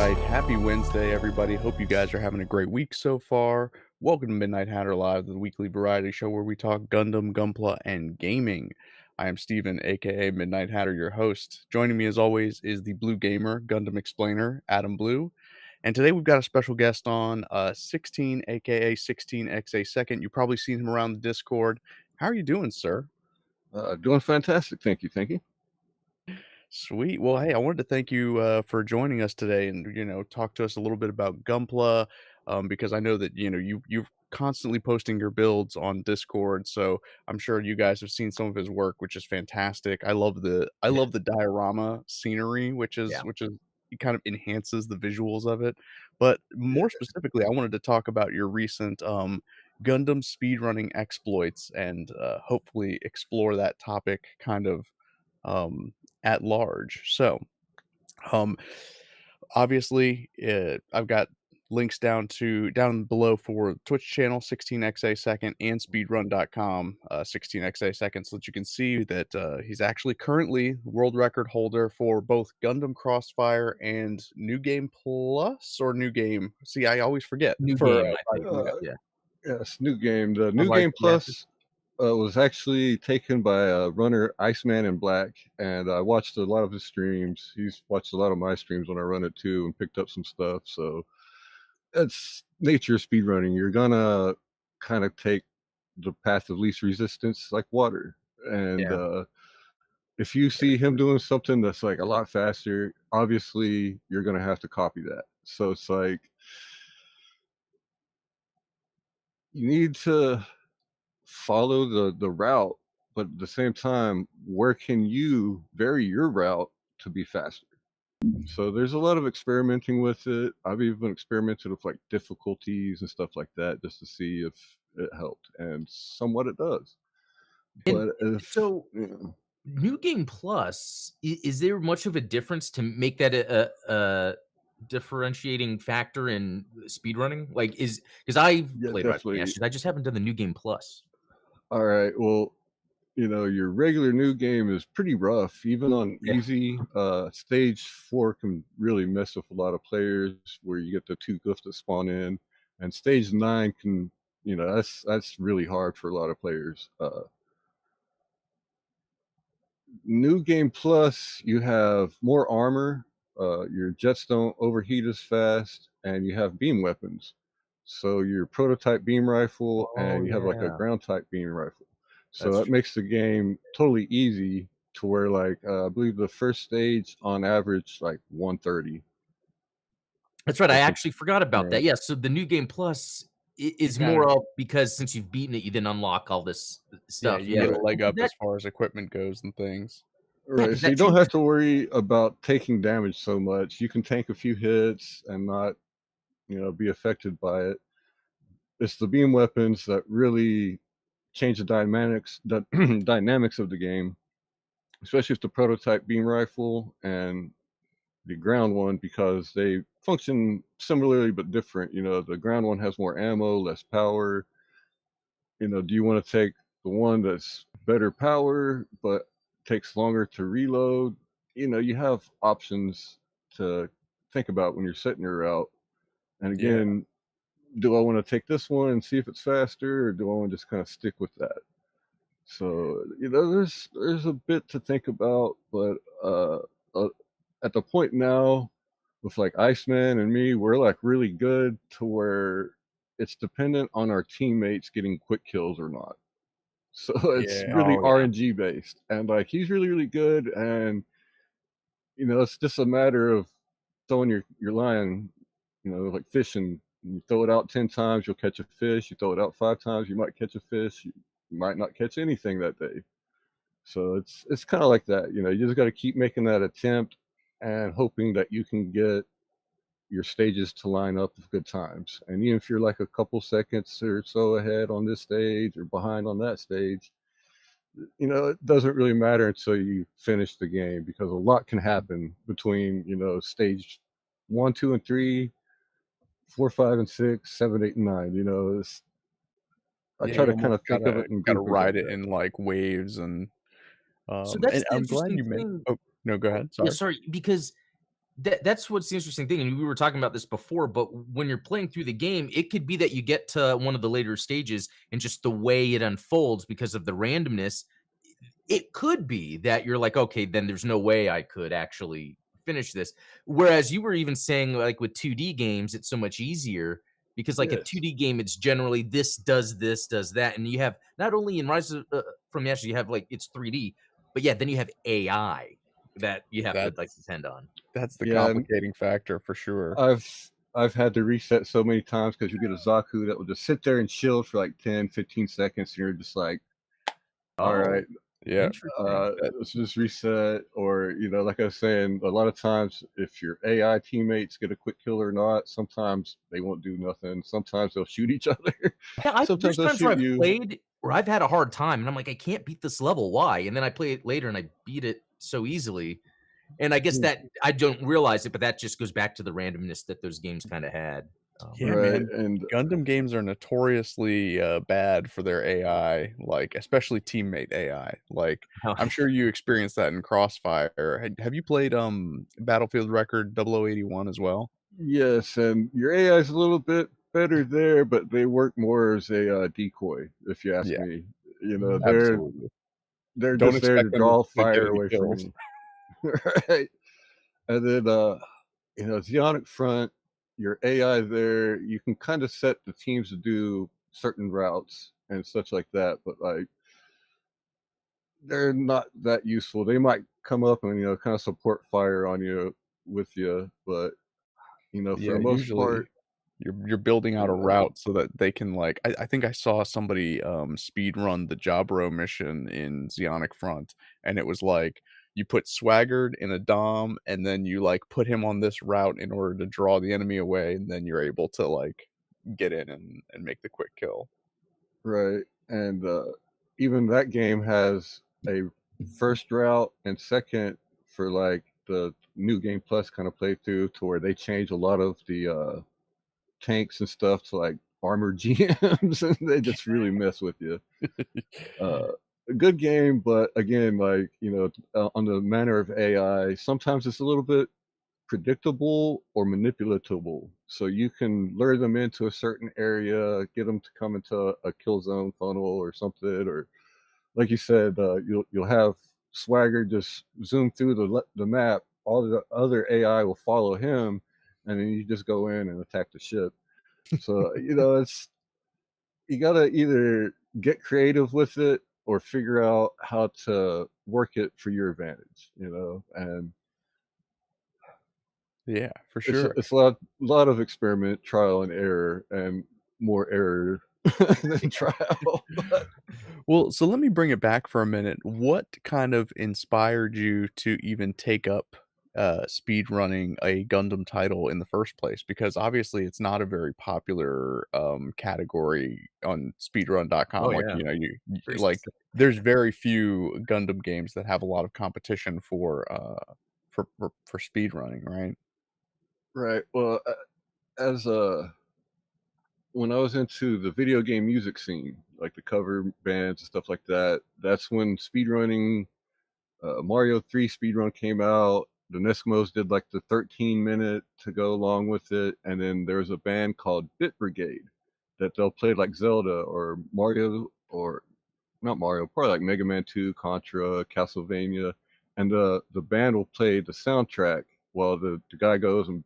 right. Happy Wednesday, everybody. Hope you guys are having a great week so far. Welcome to Midnight Hatter Live, the weekly variety show where we talk Gundam, Gunpla, and gaming. I am Steven, aka Midnight Hatter, your host. Joining me as always is the Blue Gamer, Gundam Explainer, Adam Blue. And today we've got a special guest on, 16, aka 16xa2nd. You've probably seen him around the Discord. How are you doing, sir? Doing fantastic. Thank you. Thank you. Sweet. Well, hey, I wanted to thank you for joining us today, and talk to us a little bit about Gunpla, because I know that you're constantly posting your builds on Discord, so I'm sure you guys have seen some of his work, which is fantastic. I Yeah, love the diorama scenery, yeah. which is it kind of enhances the visuals of it. But more specifically, I wanted to talk about your recent Gundam speedrunning exploits, and hopefully explore that topic kind of um, at large. So, um, obviously, I've got links down below for Twitch channel 16xa2nd and speedrun.com 16xa2nd so that you can see that he's actually currently world record holder for both Gundam Crossfire and New Game Plus or New Game. See, I always forget New for game, I think. Uh, Yeah. yes, new game. The Or new game varsity matches. plus was actually taken by a runner, Iceman in Black, and I watched a lot of his streams. He's watched a lot of my streams when I run it too, and picked up some stuff. So it's nature of speedrunning. You're gonna kind of take the path of least resistance, like water, and Yeah. if you see him doing something that's like a lot faster, obviously you're gonna have to copy that. So it's like you need to follow the route, but at the same time, where can you vary your route to be faster? So there's a lot of experimenting with it. I've even experimented with like difficulties and stuff like that just to see if it helped, and somewhat it does. And But if so New Game Plus, is there much of a difference to make that a differentiating factor in speedrunning? Like, is because I've yeah, played Rise of the definitely. Ashes, I just haven't done the New Game Plus. All right, well, your regular new game is pretty rough. Even on Yeah. easy, stage 4 can really mess with a lot of players where you get the 2 glyphs that spawn in, and stage 9 can, that's really hard for a lot of players. New Game Plus, you have more armor, your jets don't overheat as fast, and you have beam weapons. So your prototype beam rifle, Oh, and you have like a yeah. ground type beam rifle. So That's that true. makes the game totally easy to where like I believe the first stage on average like 130. That's right, I That's a actually forgot about that. right. Yeah, so the New Game Plus you is kind more of of because since you've beaten it, you then unlock all this yeah, stuff. you Yeah. get a Right. leg up That as far as equipment goes and things. yeah, Right. because So you that don't have changes. to worry about taking damage so much. You can tank a few hits and not, be affected by it. It's the beam weapons that really change the dynamics of the game, especially with the prototype beam rifle and the ground one because they function similarly but different. The ground one has more ammo, less power. Do you want to take the one that's better power but takes longer to reload? You have options to think about when you're setting your route. And Yeah. again, do I want to take this one and see if it's faster, or do I want to just kind of stick with that? So there's a bit to think about, but uh, at the point now with like Iceman and me, we're like really good to where it's dependent on our teammates getting quick kills or not. So it's Yeah. really Oh, yeah. RNG based, and like he's really really good, and it's just a matter of throwing your line, like fishing. You throw it out 10 times, you'll catch a fish. You throw it out 5 times, you might catch a fish. You might not catch anything that day. So it's kind of like that. You just got to keep making that attempt and hoping that you can get your stages to line up with good times. And even if you're like a couple seconds or so ahead on this stage or behind on that stage, it doesn't really matter until you finish the game because a lot can happen between, stage 1, 2, and 3, 4, 5, and 6, 7, 8, and 9. I Yeah, try you to kind almost of think of gotta it in gotta groupings like ride it that. in, like, waves So that's and the I'm glad interesting you men thing. oh, no, go Oh, ahead, yeah, sorry. sorry, because That's what's the interesting thing, and we were talking about this before, but when you're playing through the game, it could be that you get to one of the later stages and just the way it unfolds because of the randomness, it could be that you're like, "Okay, then there's no way I could actually finish this." Whereas you were even saying, like, with 2D games, it's so much easier because, like, a Yes. 2D game, it's generally this, does that, and you have not only in Rise of from the Ashes, you have, like, it's 3D, but yeah, then you have AI that you have to, like, That's depend on. that's the Yeah, and complicating factor for sure. I've had to reset so many times because you get a Zaku that will just sit there and shield for like 10, 15 seconds, and you're just like, "All Oh, right, Yeah, interesting. that let's just reset." Or, like I was saying, a lot of times if your AI teammates get a quick kill or not, sometimes they won't do nothing. Sometimes they'll shoot each other. Yeah, Sometimes there's they'll times where shoot I've you. played where I've had a hard time, and I'm like, "I can't beat this level, why?" And then I play it later, and I beat it so easily. And I guess Mm, that I don't realize it, but that just goes back to the randomness that those games kinda had. yeah, right, man. and Gundam games are notoriously, bad for their AI, like, especially teammate AI. Like, I'm sure you experienced that in Crossfire. Have you played, Battlefield Record 0081 as well? yes, and your AI is a little bit better there, but they work more as a, decoy, if you ask Yeah, me. They're absolutely. Don't just there to expect them draw to get fire any away from kills. you. Right? And then, Zeonic Front, your AI there, you can kinda set the teams to do certain routes and such like that, but, like, they're not that useful. They might come up and, kinda support fire on you with you, but, for Yeah, the most usually part, you're building out a you know route so that they can, like I think I saw somebody, speed run the Jabro mission in Zeonic Front, and it was like, you put Swaggart in a Dom, and then you, like, put him on this route in order to draw the enemy away, and then you're able to, like, get in and make the quick kill. right, and, even that game has a first route and second for, like, the New Game Plus kinda playthrough to where they change a lot of the, tanks and stuff to, like, armored GMs, and they just really mess with you. Uh, a good game, but again, like, on the manner of AI, sometimes it's a little bit predictable or manipulatable. So you can lure them into a certain area, get them to come into a kill zone funnel or something, or like you said, you'll have Swagger just zoom through the map. All the other AI will follow him, and then you just go in and attack the ship. So it's you gotta either get creative with it or figure out how to work it for your advantage. And Yeah, for it's a, sure. it's a lot of experiment, trial and error, and more error than trial. But Well, so let me bring it back for a minute. What kind of inspired you to even take up speed running a Gundam title in the first place? Because obviously it's not a very popular category on Oh, speedrun.com. Like, yeah. Very like specific. there's very few Gundam games that have a lot of competition for speed running, right? right, well, as when I was into the video game music scene, like the cover bands and stuff like that, that's when speedrunning Mario 3 speedrun came out. The Neskimos did like the 13-minute to go along with it. And then there was a band called Bit Brigade that they'll play like Zelda or Mario, or not Mario, probably like Mega Man 2, Contra, Castlevania. And the band will play the soundtrack while the guy goes and,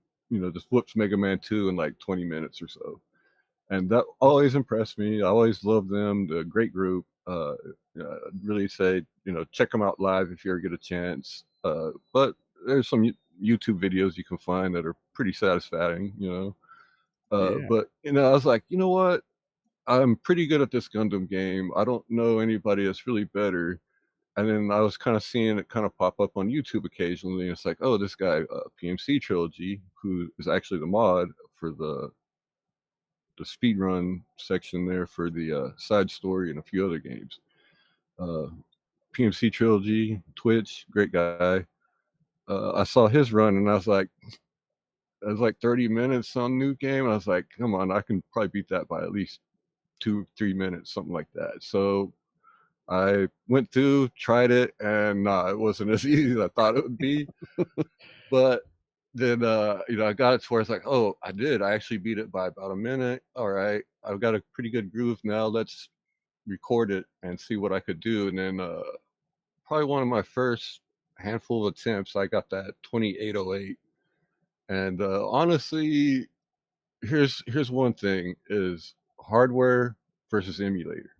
just whoops Mega Man 2 in like 20 minutes or so. And that always impressed me. I always loved them. The great group. I'd really say check them out live if you ever get a chance. But there's some YouTube videos you can find that are pretty satisfying. Yeah. But I was like, you know what? I'm pretty good at this Gundam game. I don't know anybody that's really better. And then I was kind of seeing it kind of pop up on YouTube occasionally. And it's like, oh, this guy, PMC Trilogy, who is actually the mod for the speedrun section there for the side story and a few other games. Uh, PMC Trilogy, Twitch, great guy. I saw his run and it was like 30 minutes on new game. I was like, come on, I can probably beat that by at least 2, 3 minutes, something like that. So I went through, tried it, and nah, it wasn't as easy as I thought it would be. But then, I got it to where it's like, "Oh, I did. I actually beat it by about a minute. Alright. I've got a pretty good groove now. Let's record it and see what I could do." And then, probably one of my first handful of attempts, I got that 2808. And, honestly, here's one thing is hardware versus emulator.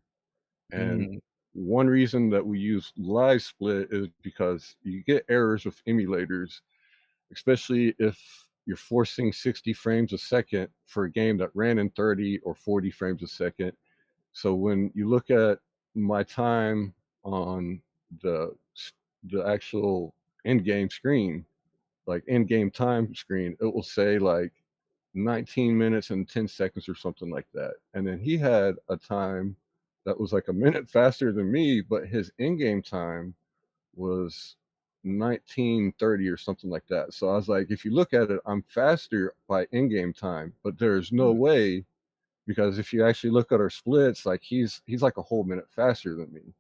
And Mm, one reason that we use live split is because you get errors with emulators, especially if you're forcing 60 frames a second for a game that ran in 30 or 40 frames a second. So when you look at my time on the the actual in-game screen, like in-game time screen, it will say like 19 minutes and 10 seconds or something like that. And then he had a time that was like a minute faster than me, but his in-game time was 1930 or something like that. So I was like, if you look at it, I'm faster by in-game time, but there's no mm, way, because if you actually look at our splits, like he's like a whole minute faster than me.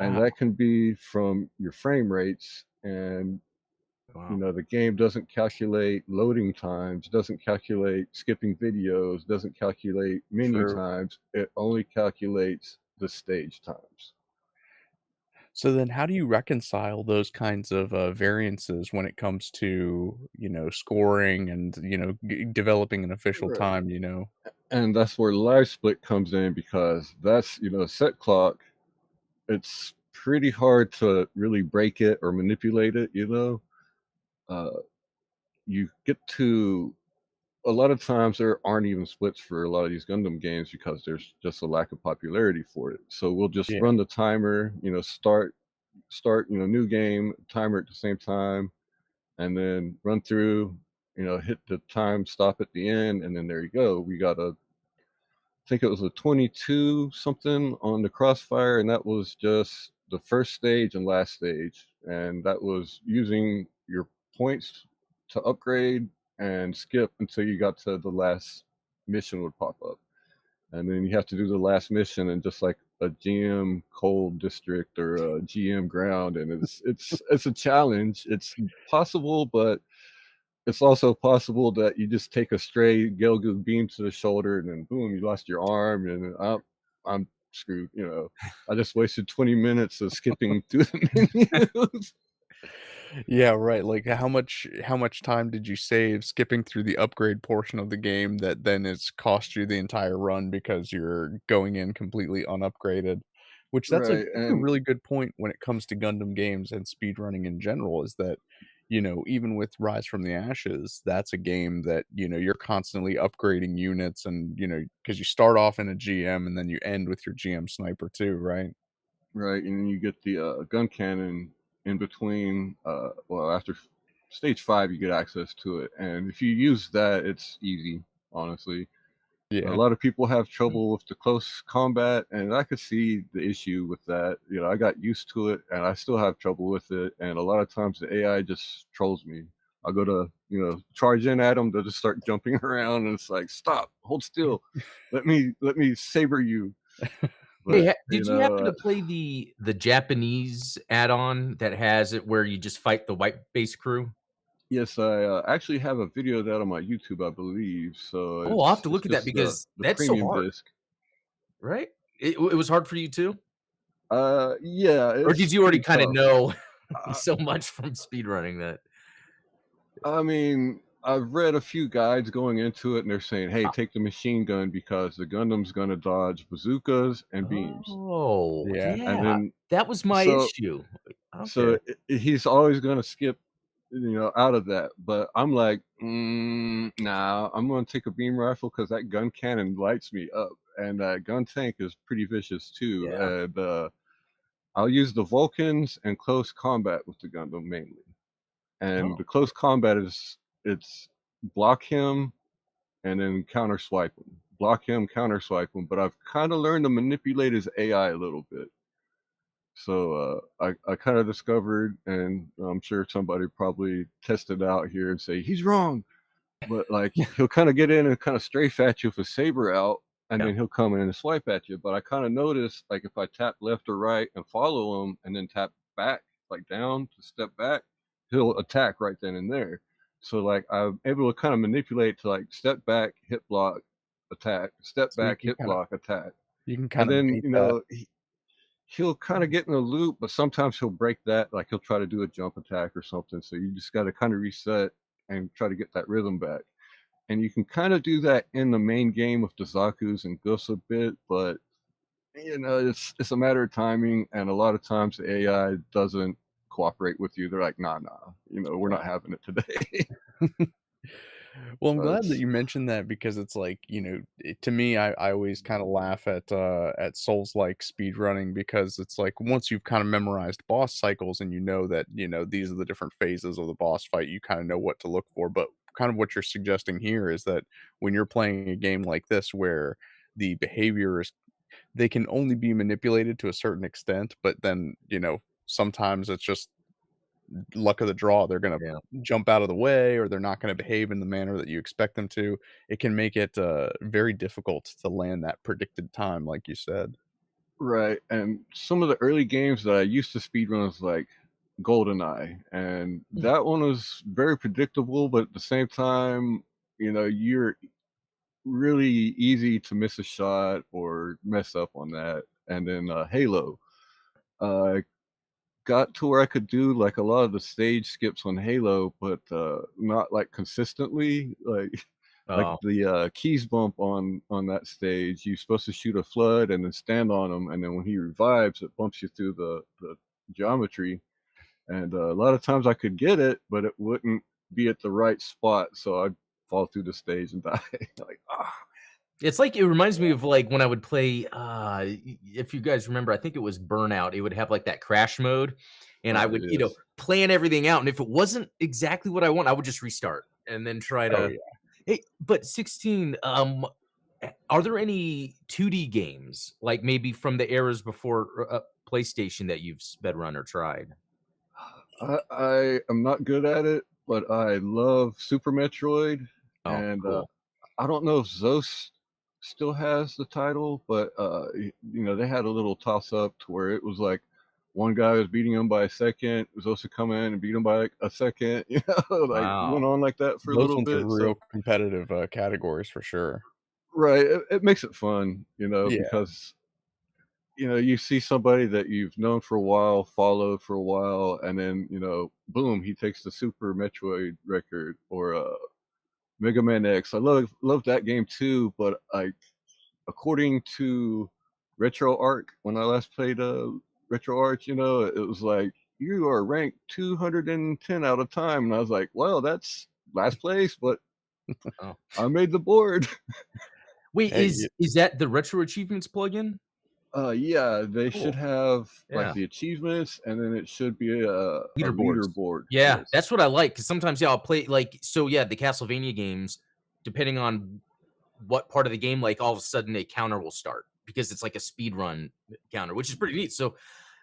And wow. that can be from your frame rates. And Wow. the game doesn't calculate loading times, doesn't calculate skipping videos, doesn't calculate menu True. times. It only calculates the stage times. So then how do you reconcile those kinds of, variances when it comes to, scoring and, developing an official Right. time, you know? And that's where live split comes in, because that's, set clock. It's pretty hard to really break it or manipulate it. Uh, you get to a lot of times there aren't even splits for a lot of these Gundam games because there's just a lack of popularity for it. So we'll just Yeah. run the timer, start, new game, timer at the same time, and then run through, hit the time stop at the end, and then there you go. We got think it was a 22 something on the Crossfire, and that was just the first stage and last stage, and that was using your points to upgrade and skip until you got to the last mission would pop up, and then you have to do the last mission in just like a GM cold district or a GM ground, and it's a challenge. It's possible, but it's also possible that you just take a stray Gelgoog beam to the shoulder and then boom, you lost your arm, and I'm screwed. I just wasted 20 minutes of skipping through the menus. Yeah, right, like, how much time did you save skipping through the upgrade portion of the game that then has cost you the entire run because you're going in completely unupgraded? Which that's a Right, that's a and really good point when it comes to Gundam games and speedrunning in general is that, even with Rise from the Ashes, that's a game that, you're constantly upgrading units and, because you start off in a GM and then you end with your GM sniper too, right? right, and then you get the gun cannon in between. Well, after stage 5, you get access to it, and if you use that, it's easy, honestly. A Yeah. lot of people have trouble with the close combat, and I could see the issue with that. I got used to it, and I still have trouble with it. And a lot of times the AI just trolls me. I'll go to, charge in at them. They'll just start jumping around, and it's like, stop, hold still, let me saber you. Hey, But did you happen to play the Japanese add-on that has it where you just fight the white base crew? yes, I actually have a video of that on my YouTube, I believe. So Oh, I'll have to it's look at that just the because the that's so premium hard, disc. right? It was hard for you too? Yeah, Or it's did you already pretty kinda tough. know Uh, so much from speedrunning that I mean, I've read a few guides going into it, and they're saying, "Hey, Ah, take the machine gun because the Gundam's gonna dodge bazookas and beams." oh, Yeah. And yeah, then that was my so issue. so Okay, he's always gonna skip, out of that. But I'm like, nah, I'm gonna take a beam rifle because that gun cannon lights me up, and that gun tank is pretty vicious too. yeah, And I'll use the Vulcans and close combat with the Gundam mainly. And oh, the close combat is it's block him and then counter swipe him. Block him, counter swipe him. But I've kind of learned to manipulate his AI a little bit. So I kind of discovered, and I'm sure somebody probably tested out here and say he's wrong, but like he'll kind of get in and kind of strafe at you with a saber out, and yeah, then he'll come in and swipe at you. But I kind of noticed, like, if I tap left or right and follow him, and then tap back, like down to step back, he'll attack right then and there. So like I'm able to kind of manipulate to like step back, hit block, attack, step So back, hit block, attack. you can And kinda then, bait that. he'll kind of get in a loop, but sometimes he'll break that. Like he'll try to do a jump attack or something. So you just got to kind of reset and try to get that rhythm back. And you can kind of do that in the main game with the Zaku's and Gus a bit, but it's a matter of timing, and a lot of times the AI doesn't cooperate with you. They're like, nah, nah, we're not having it today. Well, I'm so glad that it's you mentioned that because it's like, to me, I always kind of laugh at Souls-like speedrunning because it's like once you've kind of memorized boss cycles and you know that, these are the different phases of the boss fight, you kind of know what to look for. But kind of what you're suggesting here is that when you're playing a game like this where the behavior is they can only be manipulated to a certain extent, but then, sometimes it's just luck of the draw. They're gonna Yeah. jump out of the way or they're not gonna behave in the manner that you expect them to. It can make it, very difficult to land that predicted time, like you said. right. And some of the early games that I used to speedrun was like GoldenEye, and Mm. that one was very predictable, but at the same time, you're really easy to miss a shot or mess up on that. And then Halo. Uh, got to where I could do like a lot of the stage skips on Halo, but not like consistently. Like like Oh, the keys bump on that stage. You're supposed to shoot a flood and then stand on him, and then when he revives, it bumps you through the geometry. And a lot of times I could get it, but it wouldn't be at the right spot, so I'd fall through the stage and die. Like it's like it reminds me of like when I would play. If you guys remember, I think it was Burnout. It would have like that crash mode, and I would yes. plan everything out. And if it wasn't exactly what I want, I would just restart and then try Oh, to. yeah. Hey, but 16. Are there any 2D games like maybe from the eras before PlayStation that you've sped run or tried? I am not good at it, but I love Super Metroid, Oh, and cool. I don't know if Zos still has the title, but they had a little toss up to where it was like one guy was beating him by a second, was supposed to come in and beat him by like a second, like Wow. went on like that for a Those little ones are bit. So real competitive, categories for sure. right, it makes it fun, Yeah. because you see somebody that you've known for a while, followed for a while, and then, boom, he takes the Super Metroid record or Mega Man X. I love that game too, but according to RetroArch, when I last played RetroArch, it was like you are ranked 210 out of time, and I was like, well, that's last place, but Oh. I made the board. Wait, Hey, is that the retro achievements plugin? Yeah, they should Cool. have like Yeah. the achievements, and then it should be a Leaderboards. leaderboard. Yeah, Yes. that's what I like, because sometimes, yeah, I'll play, like so, yeah, the Castlevania games, depending on what part of the game, like, all of a sudden, a counter will start because it's like a speed run counter, which is pretty neat, so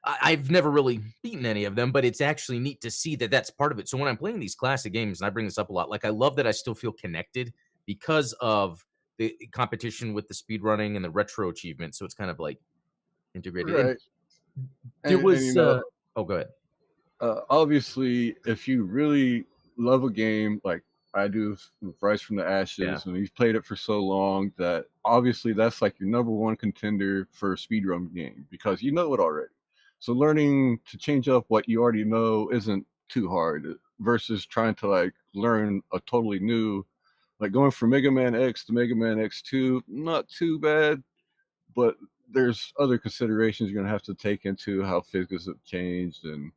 I've never really beaten any of them, but it's actually neat to see that that's part of it, so when I'm playing these classic games, and I bring this up a lot, like, I love that I still feel connected because of the competition with the speed running and the retro achievement, so it's kind of, like, integrated, and Right. there And was, oh, go ahead. obviously, if you really love a game like I do with Rise from the Yeah, Ashes, and you've played it for so long that obviously that's like your number one contender for a speedrun game because you know it already. So learning to change up what you already know isn't too hard versus trying to like learn a totally new, like going from Mega Man X to Mega Man X2, not too bad, but there's other considerations you're gonna have to take into how physics have changed and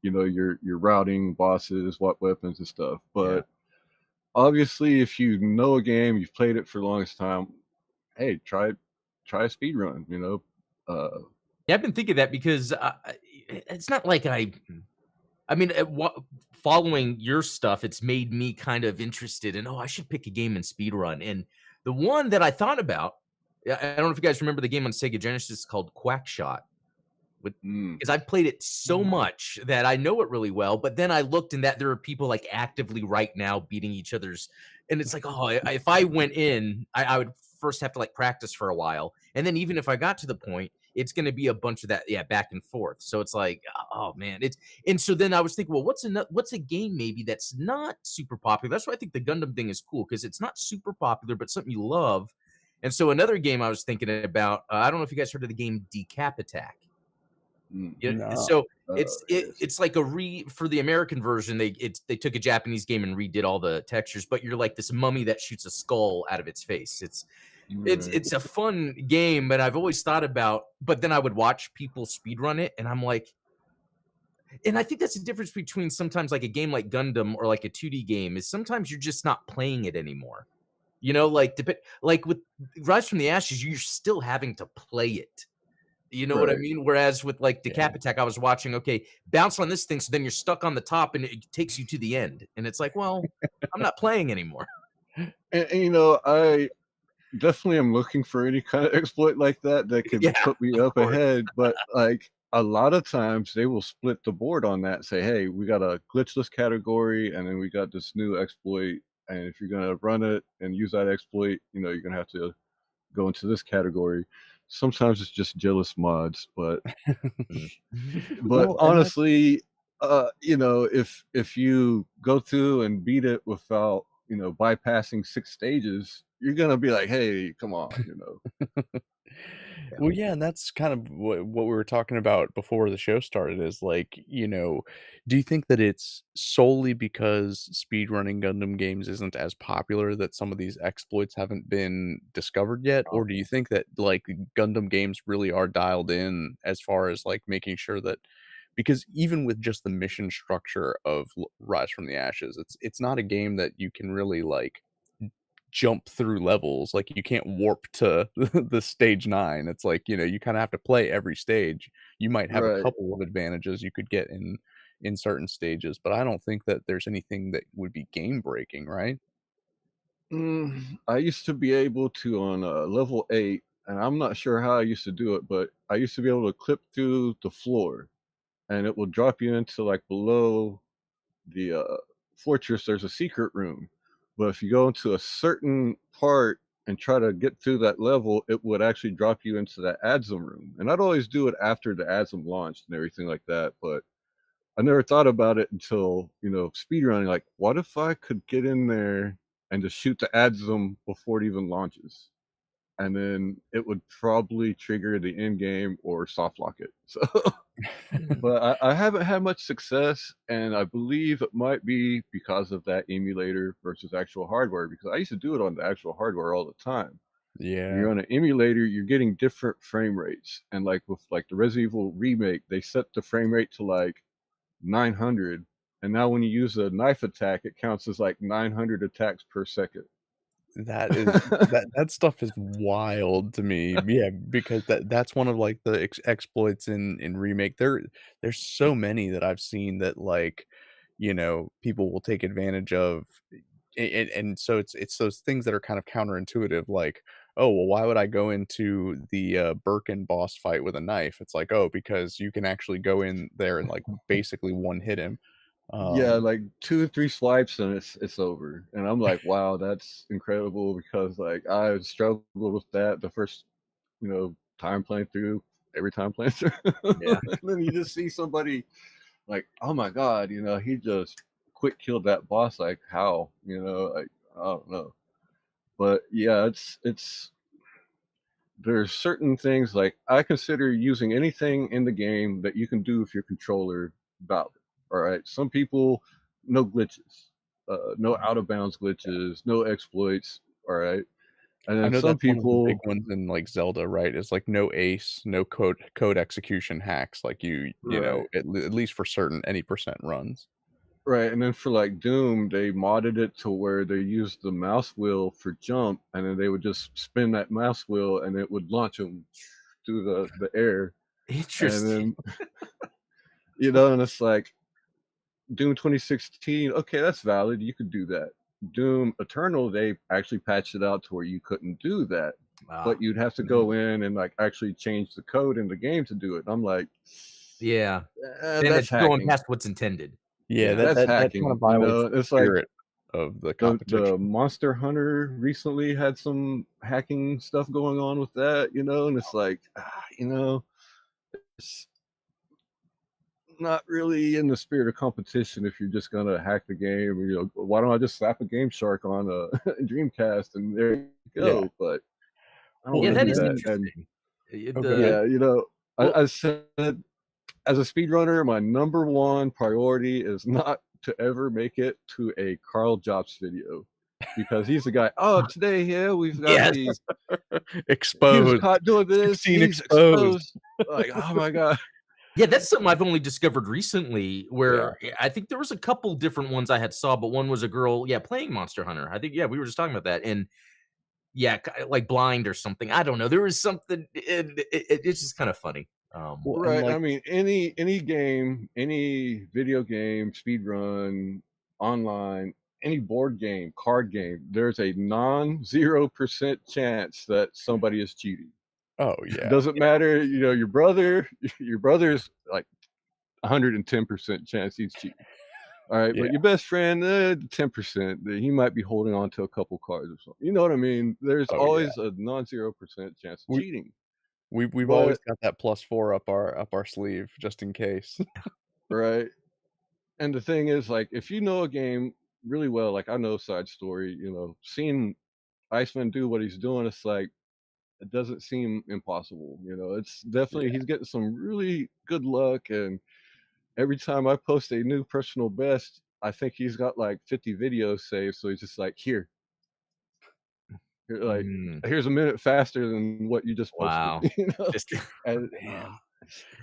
your routing bosses, what weapons and stuff. yeah. But obviously, if you know a game, you've played it for the longest time, hey, try a speed run. Yeah, I've been thinking that because, it's not like I mean, following your stuff, it's made me kind of interested in, "Oh, I should pick a game in speedrun," and the one that I thought about, I don't know if you guys remember the game on Sega Genesis called Quackshot. With Mm, because I've played it so much that I know it really well, but then I looked and that there are people, like, actively right now beating each other's, and it's like, oh, if I went in, I would first have to, like, practice for a while, and then even if I got to the point, it's going to be a bunch of that, yeah, back and forth. So it's like, oh man, it's and so then I was thinking, well, what's a game maybe that's not super popular? That's why I think the Gundam thing is cool because it's not super popular, but something you love. And so another game I was thinking about, I don't know if you guys heard of the game Decap Attack. Mm, Yeah, No. so yes. it's like a for the American version, they took a Japanese game and redid all the textures, but you're like this mummy that shoots a skull out of its face. Right. It's a fun game, but I've always thought about but then I would watch people speedrun it, and I'm like and I think that's the difference between sometimes like a game like Gundam or like a 2D game is sometimes you're just not playing it anymore. You know, like with Rise from the Ashes, you're still having to play it. You know what I Right. mean? Whereas with, like, Yeah. Decap Attack, I was watching, okay, bounce on this thing, so then you're stuck on the top, and it takes you to the end, and it's like, well, I'm not playing anymore. And you know, I definitely am looking for any kind of exploit like that that could Yeah, put me of up course. ahead, but, like, a lot of times they will split the board on that, say, "Hey, we got a glitchless category, and then we got this new exploit, and if you're gonna run it and use that exploit, you know, you're gonna have to go into this category." Sometimes it's just jealous mods, Mm. but Well, and that's honestly, you know, if you go through and beat it without, you know, bypassing 6 stages, you're gonna be like, "Hey, come on," you know? Yeah. well, yeah, and that's kind of what we were talking about before the show started is like, do you think that it's solely because speedrunning Gundam games isn't as popular that some of these exploits haven't been discovered yet? Or do you think that like Gundam games really are dialed in as far as like making sure that because even with just the mission structure of Rise from the Ashes, it's not a game that you can really like jump through levels, like, you can't warp to the stage 9, it's like, you kinda have to play every stage. You might have a Right. couple of advantages you could get in certain stages, but I don't think that there's anything that would be game breaking, right? I used to be able to on, level 8, and I'm not sure how I used to do it, but I used to be able to clip through the floor, and it will drop you into, like, below the, fortress, there's a secret room, but if you go into a certain part and try to get through that level, it would actually drop you into that Adzum room, and I'd always do it after the Adzum launched and everything like that, but I never thought about it until, you know, speedrunning, like, what if I could get in there and just shoot the Adzum before it even launches? And then it would probably trigger the end game or soft lock it. So but I haven't had much success, and I believe it might be because of that emulator versus actual hardware, because I used to do it on the actual hardware all the time. When Yeah. you're on an emulator, you're getting different frame rates, and, like, with, like, the Resident Evil remake, they set the frame rate to, like, 900, and now when you use a knife attack, it counts as, like, 900 attacks per second. That is that stuff is wild to me. Yeah, because that's one of, like, the exploits in Remake. There's so many that I've seen that, like, people will take advantage of, and so it's those things that are kind of counterintuitive, like, "Oh, well, why would I go into the, Birkin boss fight with a knife?" It's like, "Oh, because you can actually go in there and, like, basically one hit him." Yeah, Um, like 2 or 3 swipes and it's over, and I'm like, "Wow, that's incredible," because, like, I struggled with that the first, you know, time playing through, every time playing through, Yeah. and then you just see somebody like, "Oh my god," you know, "He just quick killed that boss, like, how?" You know, like, I don't know. But, yeah, it's there's certain things, like, I consider using anything in the game that you can do with your controller valid, alright? Some people, no glitches, no out of bounds glitches, no exploits, alright? And I then know some that's one of the big people ones in, like, Zelda, right? It's like no ace, no code execution hacks, like, right, at least for certain any percent runs. right, and then for, like, Doom, they modded it to where they used the mouse wheel for jump, and then they would just spin that mouse wheel, and it would launch them through the air, and Interesting. then, you know, and it's like, Doom 2016, okay, that's valid. You could do that. Doom Eternal, they actually patched it out to where you couldn't do that, Ah, but you'd have to mhm. go in and like actually change the code in the game to do it. And I'm like, Yeah. Then that's it's going hacking. Yeah, past what's intended. yeah, Yeah. that That's that that kinda hacking. You violates know, the it's like, spirit of the The competition. Monster Hunter recently had some hacking stuff going on with that, and it's like, it's not really in the spirit of competition if you're just gonna hack the game. Why don't I just slap a Game Shark on a Dreamcast and there you Yeah. go? But I don't Well, Yeah, want to that do is that. And interesting. oh, go ahead. yeah, Well, I said as a speedrunner, my number one priority is not to ever make it to a Carl Jobs video because he's the guy. Oh, today, yeah, we've got yes. the he was Exposed. caught doing this. 16 He's exposed. exposed. Like, oh my god. Yeah, that's something I've only discovered recently Yeah. where I think there was a couple different ones I had saw, but one was a girl, yeah, playing Monster Hunter. I think, yeah, we were just talking about that. And yeah, like blind or something. I don't know. There was something, it's just kind of funny. Well, and Right. I like mean, any game, any video game, speed run, online, any board game, card game, there's a non-0% chance that somebody is cheating. oh, It yeah. doesn't matter, your brother, your brother's like 110% chance he's cheating. All right, Yeah. but your best friend, 10%, that he might be holding on to a couple cards or something. You know what I mean? There's Oh, yeah. always a non-0% chance of We cheating. we've always But got that +4 up our sleeve just in case. right. And the thing is, like, if you know a game really well, like I know Side Story, seeing Iceman do what he's doing, it's like it doesn't seem impossible. It's definitely Yeah. he's getting some really good luck, and every time I post a new personal best, I think he's got like 50 videos saved. So he's just like, like, Mm, here's a minute faster than what you just posted, wow. you know? Just, And Man. mm.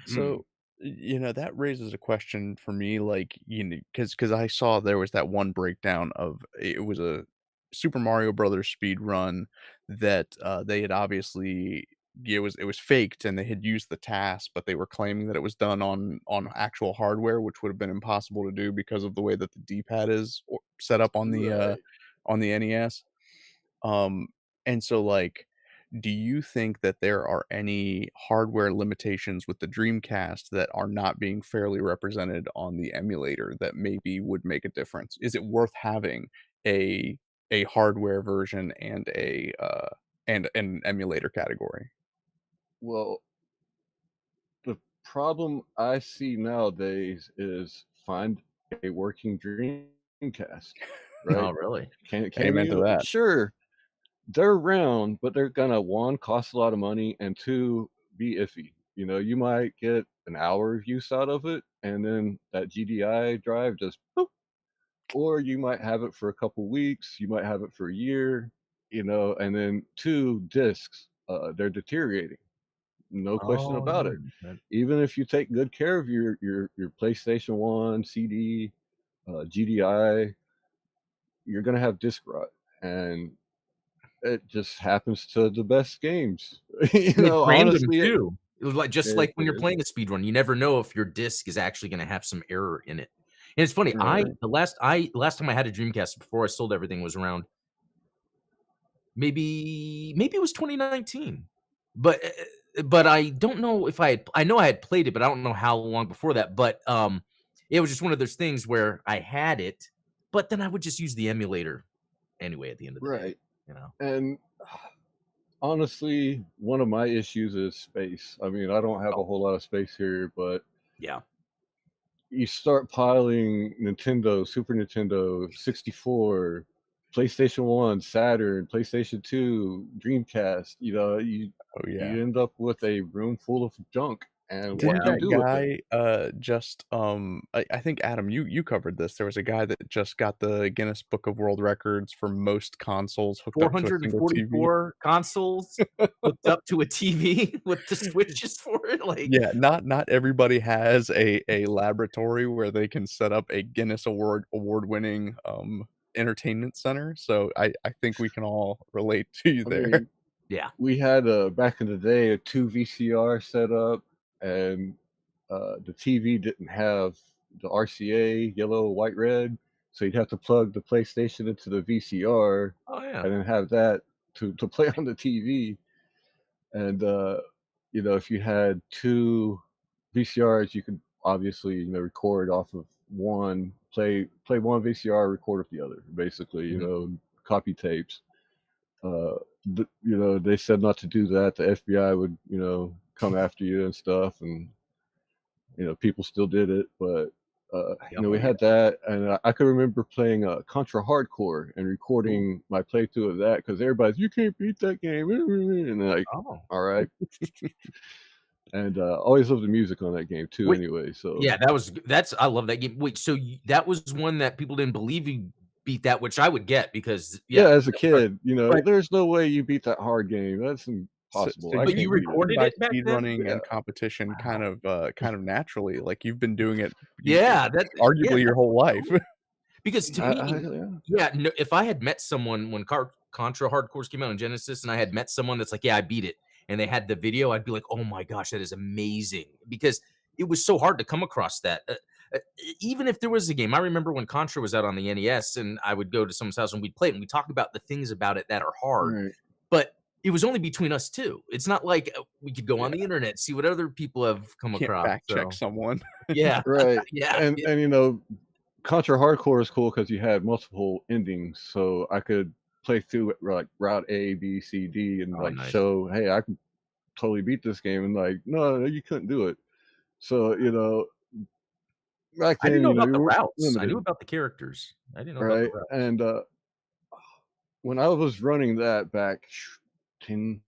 So, that raises a question for me, like, because I saw there was that one breakdown of it was a Super Mario Brothers speed run that, they had obviously it was faked and they had used the task, but they were claiming that it was done on actual hardware, which would have been impossible to do because of the way that the D-pad is set up right. on the NES. Um, and so, like, do you think that there are any hardware limitations with the Dreamcast that are not being fairly represented on the emulator that maybe would make a difference? Is it worth having a a hardware version and and an emulator category? Well, the problem I see nowadays is find a working Dreamcast, Oh, right? really? Can Amen to you? that. Sure, they're around, but they're gonna one cost a lot of money and two be iffy. You might get an hour of use out of it, and then that GDI drive just boop, or you might have it for a couple weeks, you might have it for a year, and then two discs, they're deteriorating. No question Oh, about no. it. Even if you take good care of your PlayStation 1 CD, GDI, you're gonna have disc rot, and it just happens to the best games. And it's random Honestly, too. It was like just it like when you're is. playing a speed run, you never know if your disc is actually gonna have some error in it. And it's funny, Right. the last time I had a Dreamcast before I sold everything was around maybe it was 2019. But, but I don't know if I know I had played it, but I don't know how long before that. But, it was just one of those things where I had it, but then I would just use the emulator anyway at the end of the day, Right. you know? And honestly, one of my issues is space. I mean, I don't have Oh, a whole lot of space here, but yeah. you start piling Nintendo, Super Nintendo, 64, PlayStation 1, Saturn, PlayStation 2, Dreamcast, Oh, yeah. you end up with a room full of junk. And what Didn't do you Yeah. that do with it? guy, just, I think, Adam, you covered this. There was a guy that just got the Guinness Book of World Records for most consoles hooked up to a single TV. 444 consoles hooked up to a TV with the switches for it, like, Yeah, not everybody has a laboratory where they can set up a Guinness award-winning, entertainment center, so I think we can all relate to you I there. mean, yeah. we had back in the day a two VCR setup, and the TV didn't have the RCA yellow, white, red, so you'd have to plug the PlayStation into the VCR, Oh, yeah. and then have that to play on the TV. And if you had two VCRs, you could obviously record off of one, play one VCR, record with the other, basically, Mhm. copy tapes. They said not to do that. The FBI would, come after you and stuff, and people still did it. But Oh, we yeah. had that, and I could remember playing Contra Hardcore and Ooh. recording my playthrough of that because everybody's, you can't beat that game, and they're like, Oh. all right. And always loved the music on that game too. Wait, Anyway, so yeah, that's I love that game. Wait, so that was one that people didn't believe you beat that, which I would get because, yeah, yeah, as a that's hard. kid, But there's no way you beat that hard game. That's So impossible. I but you can't beat it. you recorded by it back then? speedrunning Yeah, and competition Wow. kind of naturally, like, you've been doing it Yeah, yeah, arguably your that's whole life. cool. Because to me, yeah, yeah, no, if I had met someone when Contra Hardcores came out in Genesis, and I had met someone that's like, "Yeah, I beat it," and they had the video, I'd be like, "Oh my gosh, that is amazing," because it was so hard to come across that. Even if there was a game, I remember when Contra was out on the NES, and I would go to someone's house and we'd play it, and we talk about the things about it that are hard, right. but it was only between us two. It's not like we could go on the Yeah, internet, see what other people have come can't across. fact check So someone. yeah, Right. yeah, And Contra Hardcore is cool because you had multiple endings, so I could play through it like route A, B, C, D, and oh, like nice. show, hey, I can totally beat this game, and like, no, you couldn't do it. So back I didn't then, know about you the were routes. I knew limited, about the characters. I didn't know about the right? routes. And when I was running that back 10,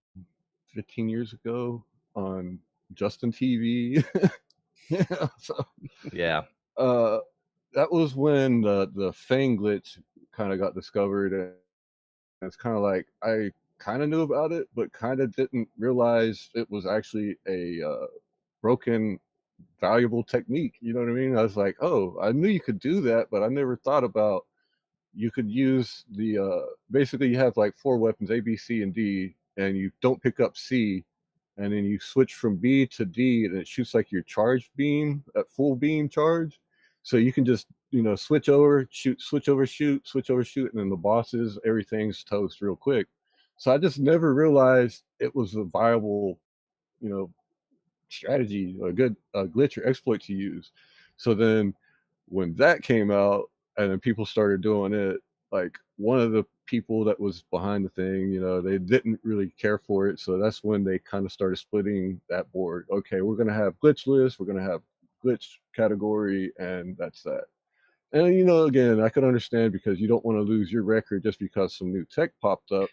15 years ago on Justin TV, yeah, so Yeah. uh, that was when the Fang glitch kind of got discovered, and it's kind of like I kind of knew about it, but kind of didn't realize it was actually a broken, valuable technique. You know what I mean? I was like, oh, I knew you could do that, but I never thought about you could use the basically you have like four weapons A, B, C, and D, and you don't pick up C, and then you switch from B to D, and it shoots like your charged beam at full beam charge. So you can just switch over, shoot, switch over, shoot, switch over, shoot, and then the bosses, everything's toast real quick. So I just never realized it was a viable, you know, strategy, a good glitch or exploit to use. So then when that came out and then people started doing it, like one of the people that was behind the thing, they didn't really care for it. So that's when they kind of started splitting that board. Okay, we're going to have glitch list, we're going to have glitch category, and that's that. And again, I could understand because you don't want to lose your record just because some new tech popped up,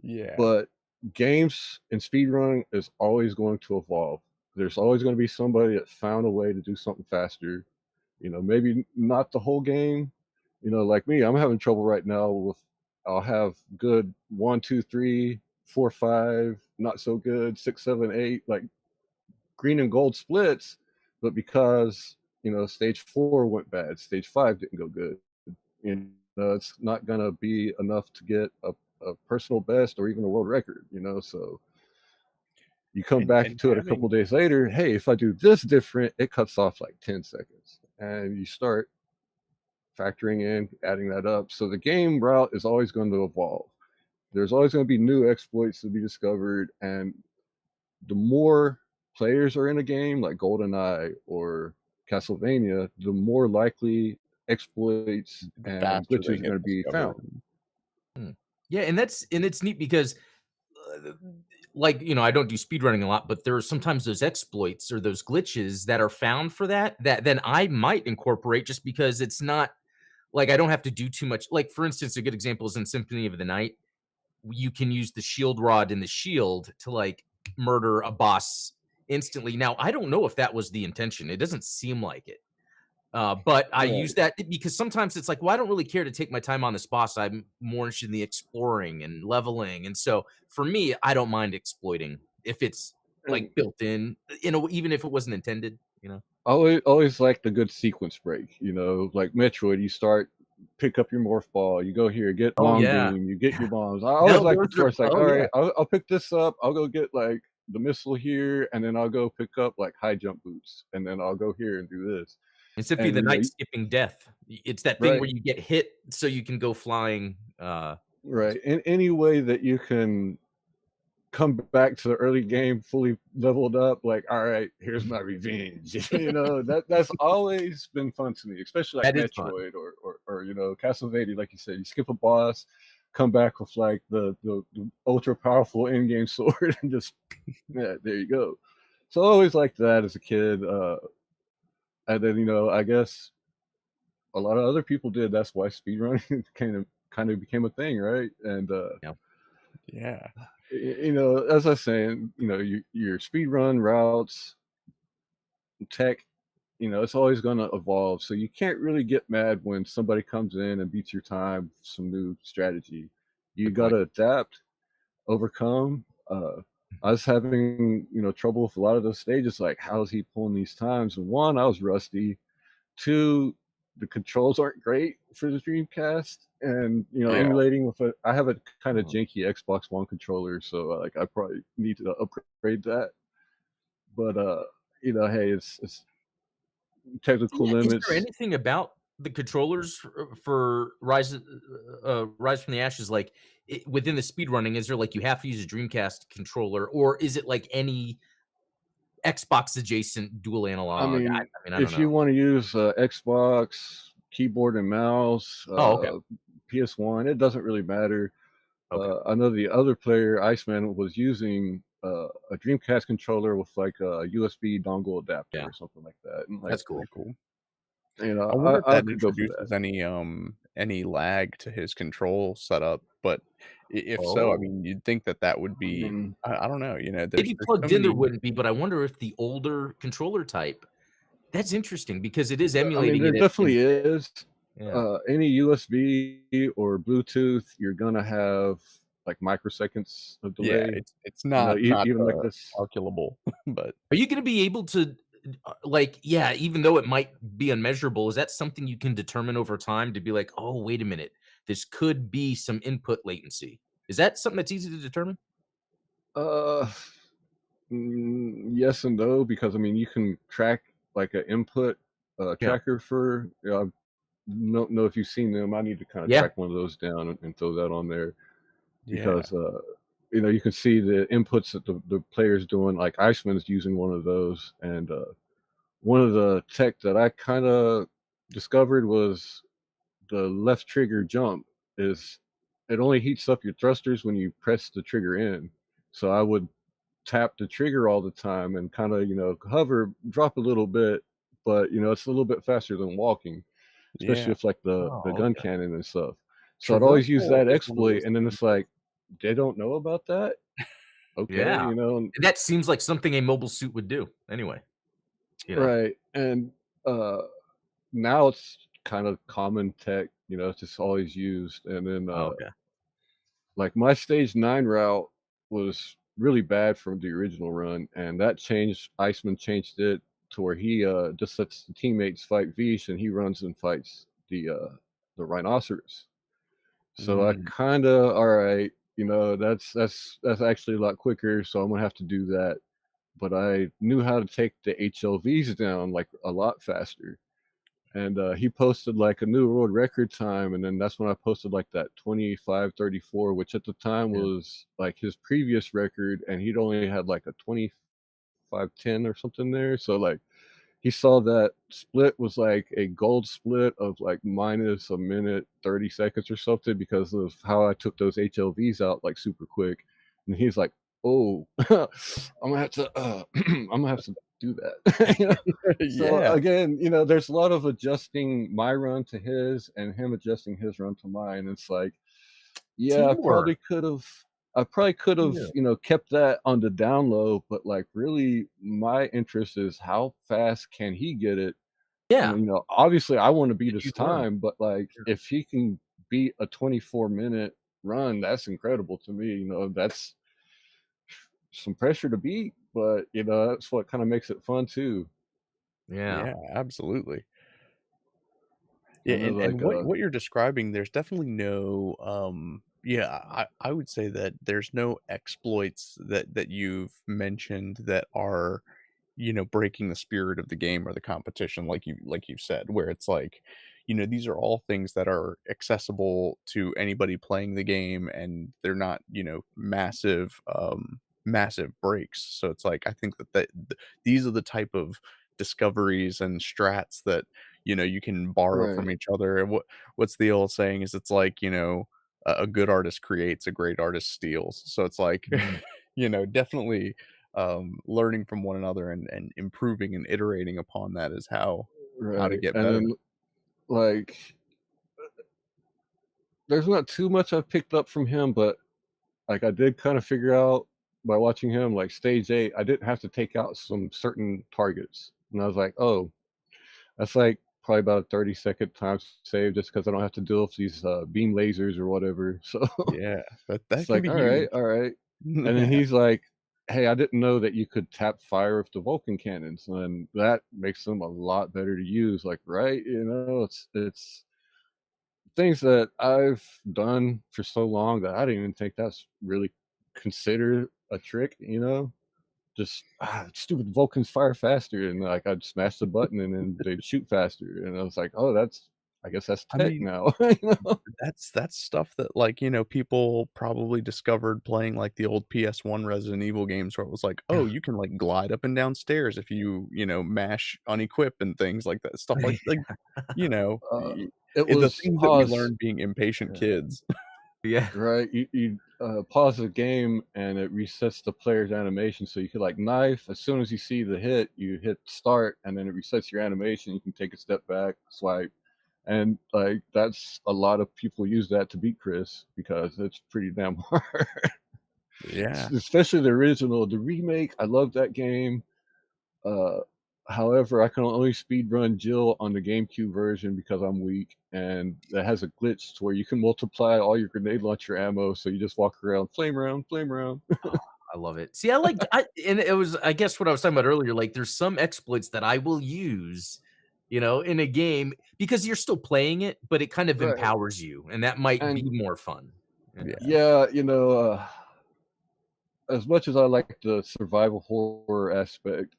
Yeah. but games and speedrunning is always going to evolve. There's always going to be somebody that found a way to do something faster. Maybe not the whole game. Like me, I'm having trouble right now with. I'll have good 1, 2, 3, 4, 5, not so good 6, 7, 8, like green and gold splits, but because stage 4 went bad, stage 5 didn't go good. It's not gonna be enough to get a personal best or even a world record. So you come back And to it a couple having days later, hey, if I do this different, it cuts off like 10 seconds. And you start factoring in, adding that up. So the game route is always going to evolve. There's always going to be new exploits to be discovered. And the more players are in a game like GoldenEye or Castlevania, the more likely exploits the and faster they glitches are get going to be discovered. found. Hmm. Yeah, and it's neat because, uh, like, I don't do speedrunning a lot, but there are sometimes those exploits or those glitches that are found for that then I might incorporate just because it's not like I don't have to do too much. Like, for instance, a good example is in Symphony of the Night. You can use the shield rod in the shield to, like, murder a boss instantly. Now, I don't know if that was the intention. It doesn't seem like it. But I Right. use that because sometimes it's like, well, I don't really care to take my time on this boss. I'm more interested in the exploring and leveling. And so for me, I don't mind exploiting if it's And like built in, even if it wasn't intended. always like the good sequence break, like Metroid, you start pick up your morph ball, you go here, get Oh long yeah. beam, you get your bombs. I No, always like those the are, choice, like, oh all yeah. right, I'll pick this up, I'll go get like the missile here, and then I'll go pick up like high jump boots, and then I'll go here and do this. And Symphony of And the Night skipping death. It's that thing right, where you get hit so you can go flying. right. In any way that you can come back to the early game fully leveled up, like, all right, here's my revenge. That's always been fun to me, especially like That is fun. Metroid or Castlevania, like you said, you skip a boss, come back with like the ultra powerful in game sword, and just yeah, there you go. So I always liked that as a kid. And then I guess a lot of other people did. That's why speedrunning kind of became a thing, right? And Yeah. Yeah. as I was saying, your speed run routes, tech, it's always going to evolve. So you can't really get mad when somebody comes in and beats your time with some new strategy. You Good got point. to adapt, overcome. I was having trouble with a lot of those stages. Like, how is he pulling these times? And one, I was rusty. Two, the controls aren't great for the Dreamcast, and Yeah. emulating with I have a kind of Oh. janky Xbox One controller, so like I probably need to upgrade that. But hey, it's technical Yeah, is there limits. anything about the controllers for Rise from the Ashes, like, within the speedrunning, is there, like, you have to use a Dreamcast controller, or is it like any Xbox adjacent dual I analog? mean, I mean, I don't if know. you want to use Xbox keyboard and mouse, Oh, okay, PS1, it doesn't really matter. okay. I know the other player, Iceman, was using a Dreamcast controller with like a USB dongle adapter Yeah, or something like that, and like that's cool. Pretty cool. you know, I wonder if I that could go for that. introduces any lag to his control setup, but if so, I Oh. mean, you'd think that that would I be mean, I don't know, Maybe there's so plugged in there many. wouldn't be, but I wonder if the older controller type, that's interesting because it is emulating there it in definitely is. yeah. Any USB or Bluetooth, you're gonna have like microseconds of Yeah, delay. it's not, Even like this. calculable, but Are you gonna be able to, like, yeah, even though it might be unmeasurable, is that something you can determine over time to be like, "Oh, wait a minute, this could be some input latency." Is that something that's easy to determine? Uh, yes and no, because I mean you can track like an input Yeah. tracker for. I don't know if you've seen them. I need to kind of Yeah. track one of those down and throw that on there yeah. because you can see the inputs that the players doing. Like Iceman's using one of those, and one of the tech that I kind of discovered was the left trigger jump is it only heats up your thrusters when you press the trigger in. So I would tap the trigger all the time and kind of hover, drop a little bit, but it's a little bit faster than walking, especially Yeah. with like the Oh, gun okay. cannon and stuff. So I'd always use Traversal that is one of exploit, those and then things it's that like they don't know about that. Okay, Yeah. And that seems like something a mobile suit would do anyway, you know? right, and uh, now it's kind of common tech. It's just always used, and then Oh, okay. like my stage 9 route was really bad from the original run, and that changed. Iceman changed it to where he just lets the teammates fight Vish, and he runs and fights the rhinoceros. So I mm, kind of all right, that's actually a lot quicker, so I'm gonna have to do that. But I knew how to take the HLVs down like a lot faster. And he posted like a new world record time, and then that's when I posted like that 25:34, which at the time Yeah. was like his previous record, and he'd only had like a 25:10 or something there. So like he saw that split was like a gold split of like minus a minute 30 seconds or something because of how I took those HLVs out like super quick, and he's like, "Oh, I'm gonna have to, I'm gonna have to do that." So yeah. again, there's a lot of adjusting my run to his and him adjusting his run to mine. It's like, yeah, Teamwork. I probably could have, Yeah. kept that on the down low, but like really my interest is how fast can he get it? And Yeah. obviously I want to beat It's a his huge run. time, but like Yeah. if he can beat a 24-minute run, that's incredible to me. That's some pressure to beat, but that's what kind of makes it fun too. Yeah. Yeah, absolutely. Yeah, I know and like what you're describing, there's definitely no, yeah, I would say that there's no exploits that you've mentioned that are, breaking the spirit of the game or the competition, like you said, where it's like, these are all things that are accessible to anybody playing the game, and they're not, massive breaks. So it's like I think these are the type of discoveries and strats that, you can borrow from Right. each other. And what's the old saying is it's like, a good artist creates, a great artist steals. So it's like, definitely learning from one another and improving and iterating upon that is how to Right. get And better. then, like, there's not too much I've picked up from him, but, like, I did kinda figure out by watching him, like, stage 8, I didn't have to take out some certain targets, and I was like, "Oh, that's, like, probably about a 30-second time save just because I don't have to deal with these, beam lasers or whatever." So, Yeah, that it's can like, be huge. All right." And then he's like, "Hey, I didn't know that you could tap fire with the Vulcan cannons, and that makes them a lot better to use." Like, right? It's things that I've done for so long that I didn't even think that's really considered a trick, you know? Just, stupid Vulcans fire faster, and, like, I'd smash the button and then they'd shoot faster, and I was like, "Oh, I guess that's I tech mean, now," you know? that's stuff that, like, people probably discovered playing, like, the old PS1 Resident Evil games where it was like, "Oh, you can, like, glide up and down stairs if you, mash unequip and things like that." Stuff like, you know, Uh, y it the was things that we pause. learned being impatient Yeah. kids. Yeah. Right, you pause the game and it resets the player's animation, so you could, like, knife, as soon as you see the hit, you hit start, and then it resets your animation, you can take a step back, swipe, and, like, that's a lot of people use that to beat Chris because it's pretty damn hard. Yeah. Especially the original. The remake, I love that game, uh, however, I can only speedrun Jill on the GameCube version because I'm weak, and that has a glitch to where you can multiply all your grenade launcher ammo, so you just walk around, "Flame round, flame round." Oh, I love it. See, I and it was I guess what I was talking about earlier, like, there's some exploits that I will use, in a game because you're still playing it, but it kind of Right, empowers you, and that might be and more fun. Yeah. Yeah. yeah, as much as I like the survival horror aspect,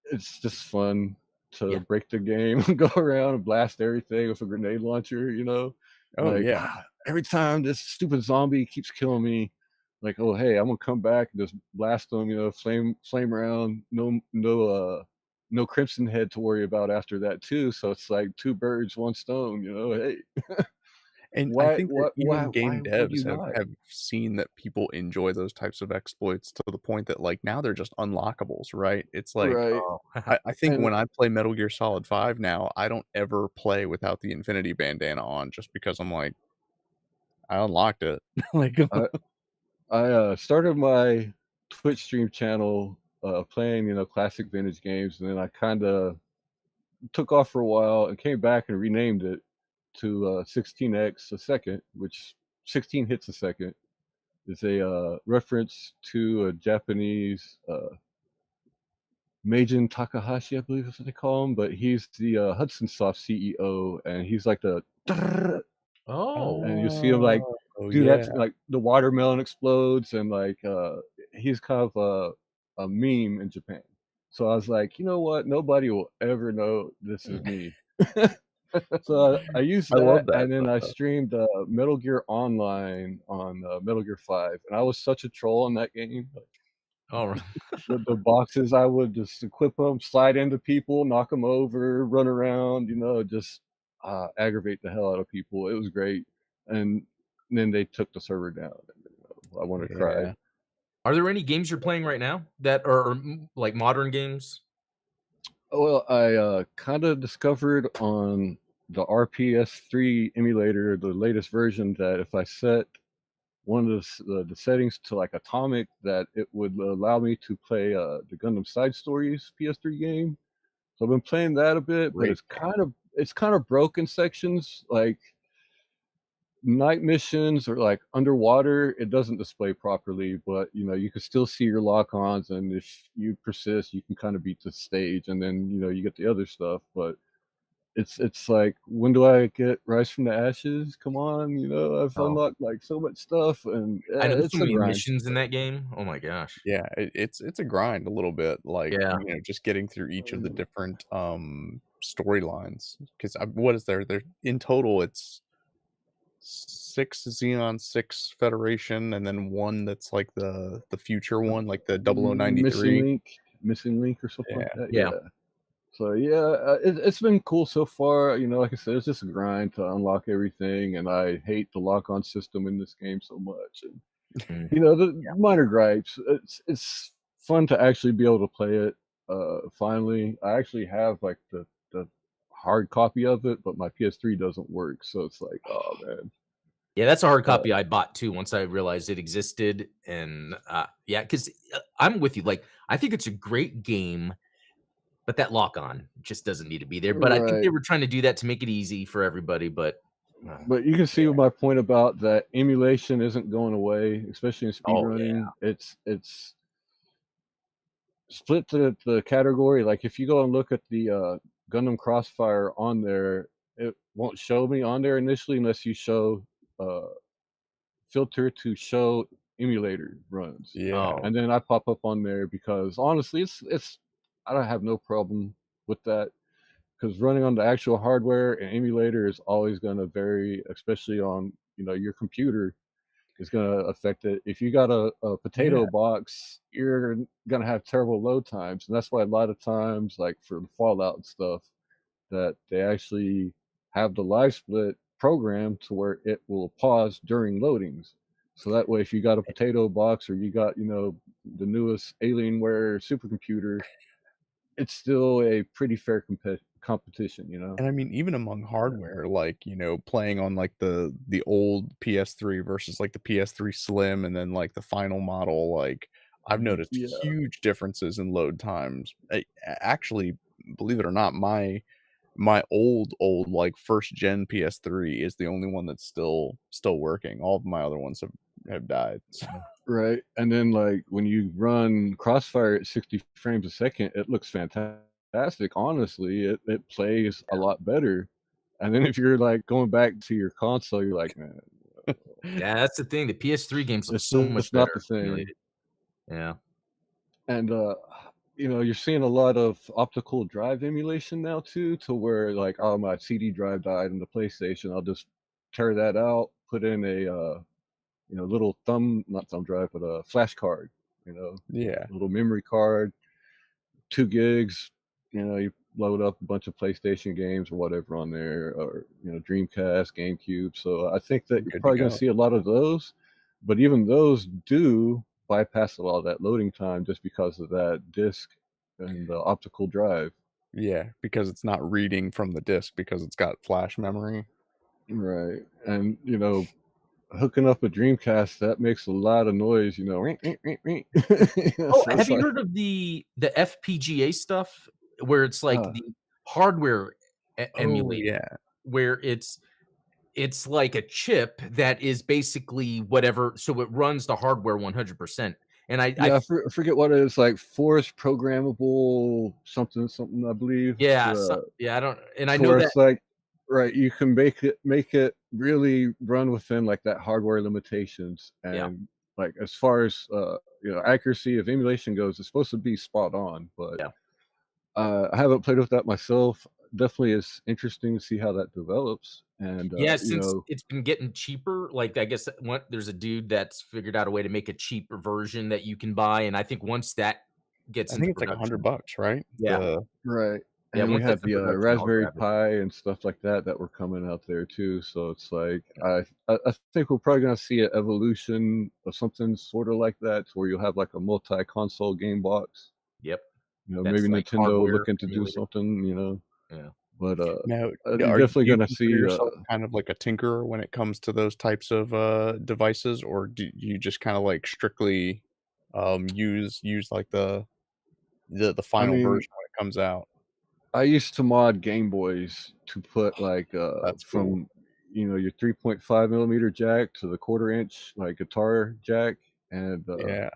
it's just fun to Yeah. break the game, go around and blast everything with a grenade launcher, you know? Oh, Like, yeah. every time this stupid zombie keeps killing me, like, "Oh, hey, I'm gonna come back and just blast them, flame around, no Crimson Head to worry about after that too, so it's like 2 birds, 1 stone, hey, And I think that even why game would devs you have not?" have seen that people enjoy those types of exploits to the point that, like, now they're just unlockables, right? It's like, Right, Oh. I think and when I play Metal Gear Solid 5 now, I don't ever play without the Infinity Bandana on just because I'm like, "I unlocked it." Like, I started my Twitch stream channel, playing, classic vintage games, and then I kinda took off for a while and came back and renamed it to 16x a second, which 16 hits a second is a reference to a Japanese Meijin Takahashi, I believe is what they call him, but he's the Hudson Soft CEO, and he's like the Oh. and you see him like oh, do that, yeah. like the watermelon explodes, and like he's kind of a meme in Japan. So I was like, you know what? Nobody will ever know this is me. So I used I that, love that, and then I streamed Metal Gear Online on Metal Gear 5, and I was such a troll in that game. Like, Alright. the boxes, I would just equip them, slide into people, knock them over, run around, just aggravate the hell out of people. It was great, and then they took the server down. And, I want to cry. Yeah. Are there any games you're playing right now that are, like, modern games? Well, I kind of discovered on the RPS3 emulator, the latest version, that if I set one of the settings to like atomic, that it would allow me to play the Gundam Side Stories PS3 game. So I've been playing that a bit, but Great. it's kind of broken sections. Like night missions or like underwater, it doesn't display properly, but you can still see your lock-ons, and if you persist, you can kind of beat the stage, and then you get the other stuff. But it's like, when do I get Rise from the Ashes? Come on, I've Oh, unlocked like so much stuff, and I know there's so it's a many grind. missions in that game. Oh my gosh. Yeah, it's a grind a little bit, like, Yeah. just getting through each of the different, storylines. Because what is there in total, it's 6 Xenon 6 Federation, and then one that's like the future one, like the Missing 0093. Link, Missing Link, or something like Yeah. that. Yeah. Yeah. So yeah, it's been cool so far. You know, like I said, it's just a grind to unlock everything, and I hate the lock-on system in this game so much. And Mm. you know, the minor gripes. It's fun to actually be able to play it. Finally, I actually have like the hard copy of it, but my PS3 doesn't work, so it's like, oh man. Yeah, that's a hard Uh, copy I bought too once I realized it existed, and, yeah, 'cause, I'm with you, like, I think it's a great game, but that lock-on just doesn't need to be there, but I think they right. were trying to do that to make it easy for everybody, but, But you can see yeah. my point about that emulation isn't going away, especially in Oh, yeah. speedrunning. It's split the category. Like if you go and look at the Gundam Crossfire on there, it won't show me on there initially unless you show uh, filter to show emulator runs, Yeah. Oh, and then I pop up on there because honestly, it's I don't have no problem with that because running on the actual hardware and emulator is always going to vary, especially on your computer is going to affect it. If you got a Yeah. potato box, you're going to have terrible load times, and that's why a lot of times, like for the Fallout and stuff, that they actually have the live split program to where it will pause during loadings. So that way, if you got a potato box or you got the newest Alienware supercomputer, it's still a pretty fair competition. And I mean, even among hardware, like, playing on, like, the old PS3 versus, like, the PS3 Slim and then, like, the final model, like, I've noticed Yeah. huge differences in load times. Actually, believe it or not, my old, like, 1st gen PS3 is the only one that's still working. All of my other ones have died. So Right, and then, like, when you run Crossfire at 60 frames a second, it looks fantastic, honestly, it plays a lot better, and then if you're, like, going back to your console, you're like, "Man, yeah, that's the thing, the PS3 games look it's so much just not the better same." emulated. Yeah. And, you're seeing a lot of optical drive emulation now too, to where, like, "Oh, my CD drive died in the PlayStation, I'll just tear that out, put in a, little not thumb drive, but a flash card, yeah. little memory card, 2 gigs, you load up a bunch of PlayStation games or whatever on there, or, Dreamcast, GameCube. So I think that you're Good to probably gonna go. see a lot of those, but even those do bypass a lot of that loading time just because of that disk and the optical drive. Yeah, because it's not reading from the disk because it's got flash memory. Right, and, hooking up a Dreamcast, that makes a lot of noise, Oh, so have it's you like, heard of the FPGA stuff where it's like uh the hardware Oh, emulator, yeah. where it's like a chip that is basically whatever, so it runs the hardware 100%. And I Yeah, I forget what it is, like force programmable something, something, I believe. yeah, yeah, I don't, and I To know where that, it's like, right, you can make it really run within like that hardware limitations, yeah. and like as far as accuracy of emulation goes, it's supposed to be spot on. But Yeah. I haven't played with that myself. Definitely is interesting to see how that develops, and Yeah, since it's been getting cheaper, like, I guess what there's a dude that's figured out a way to make a cheaper version that you can buy, and I think once that gets I into think it's like production, $100, right? yeah, The right. yeah, And you once had that's in the production, I'll Raspberry grab it. Pi and stuff like that that were coming out there too. So it's like I think we're probably gonna see an evolution of something sort of like that, to where you'll have like a multi-console game box. Yep, Maybe that's like Nintendo hardware looking to do emulated. something. Yeah. But Now, you're are you definitely do you gonna consider see. yourself kind of like a tinkerer when it comes to those types of, devices, or do you just kinda, like, strictly, use, like, the I final mean, version when it comes out? I used to mod Game Boys to put like That's cool. from your 3.5 millimeter jack to the quarter inch like guitar jack, and Yeah.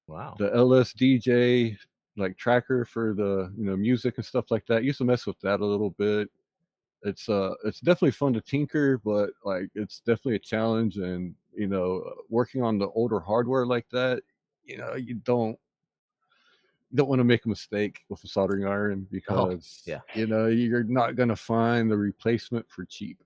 Wow. the LSDJ like tracker for the music and stuff like that. Used to mess with that a little bit. It's definitely fun to tinker, but like it's definitely a challenge. And working on the older hardware like that, you don't you don't want to make a mistake with a soldering iron Oh, because yeah. you're not going to find the replacement for cheap.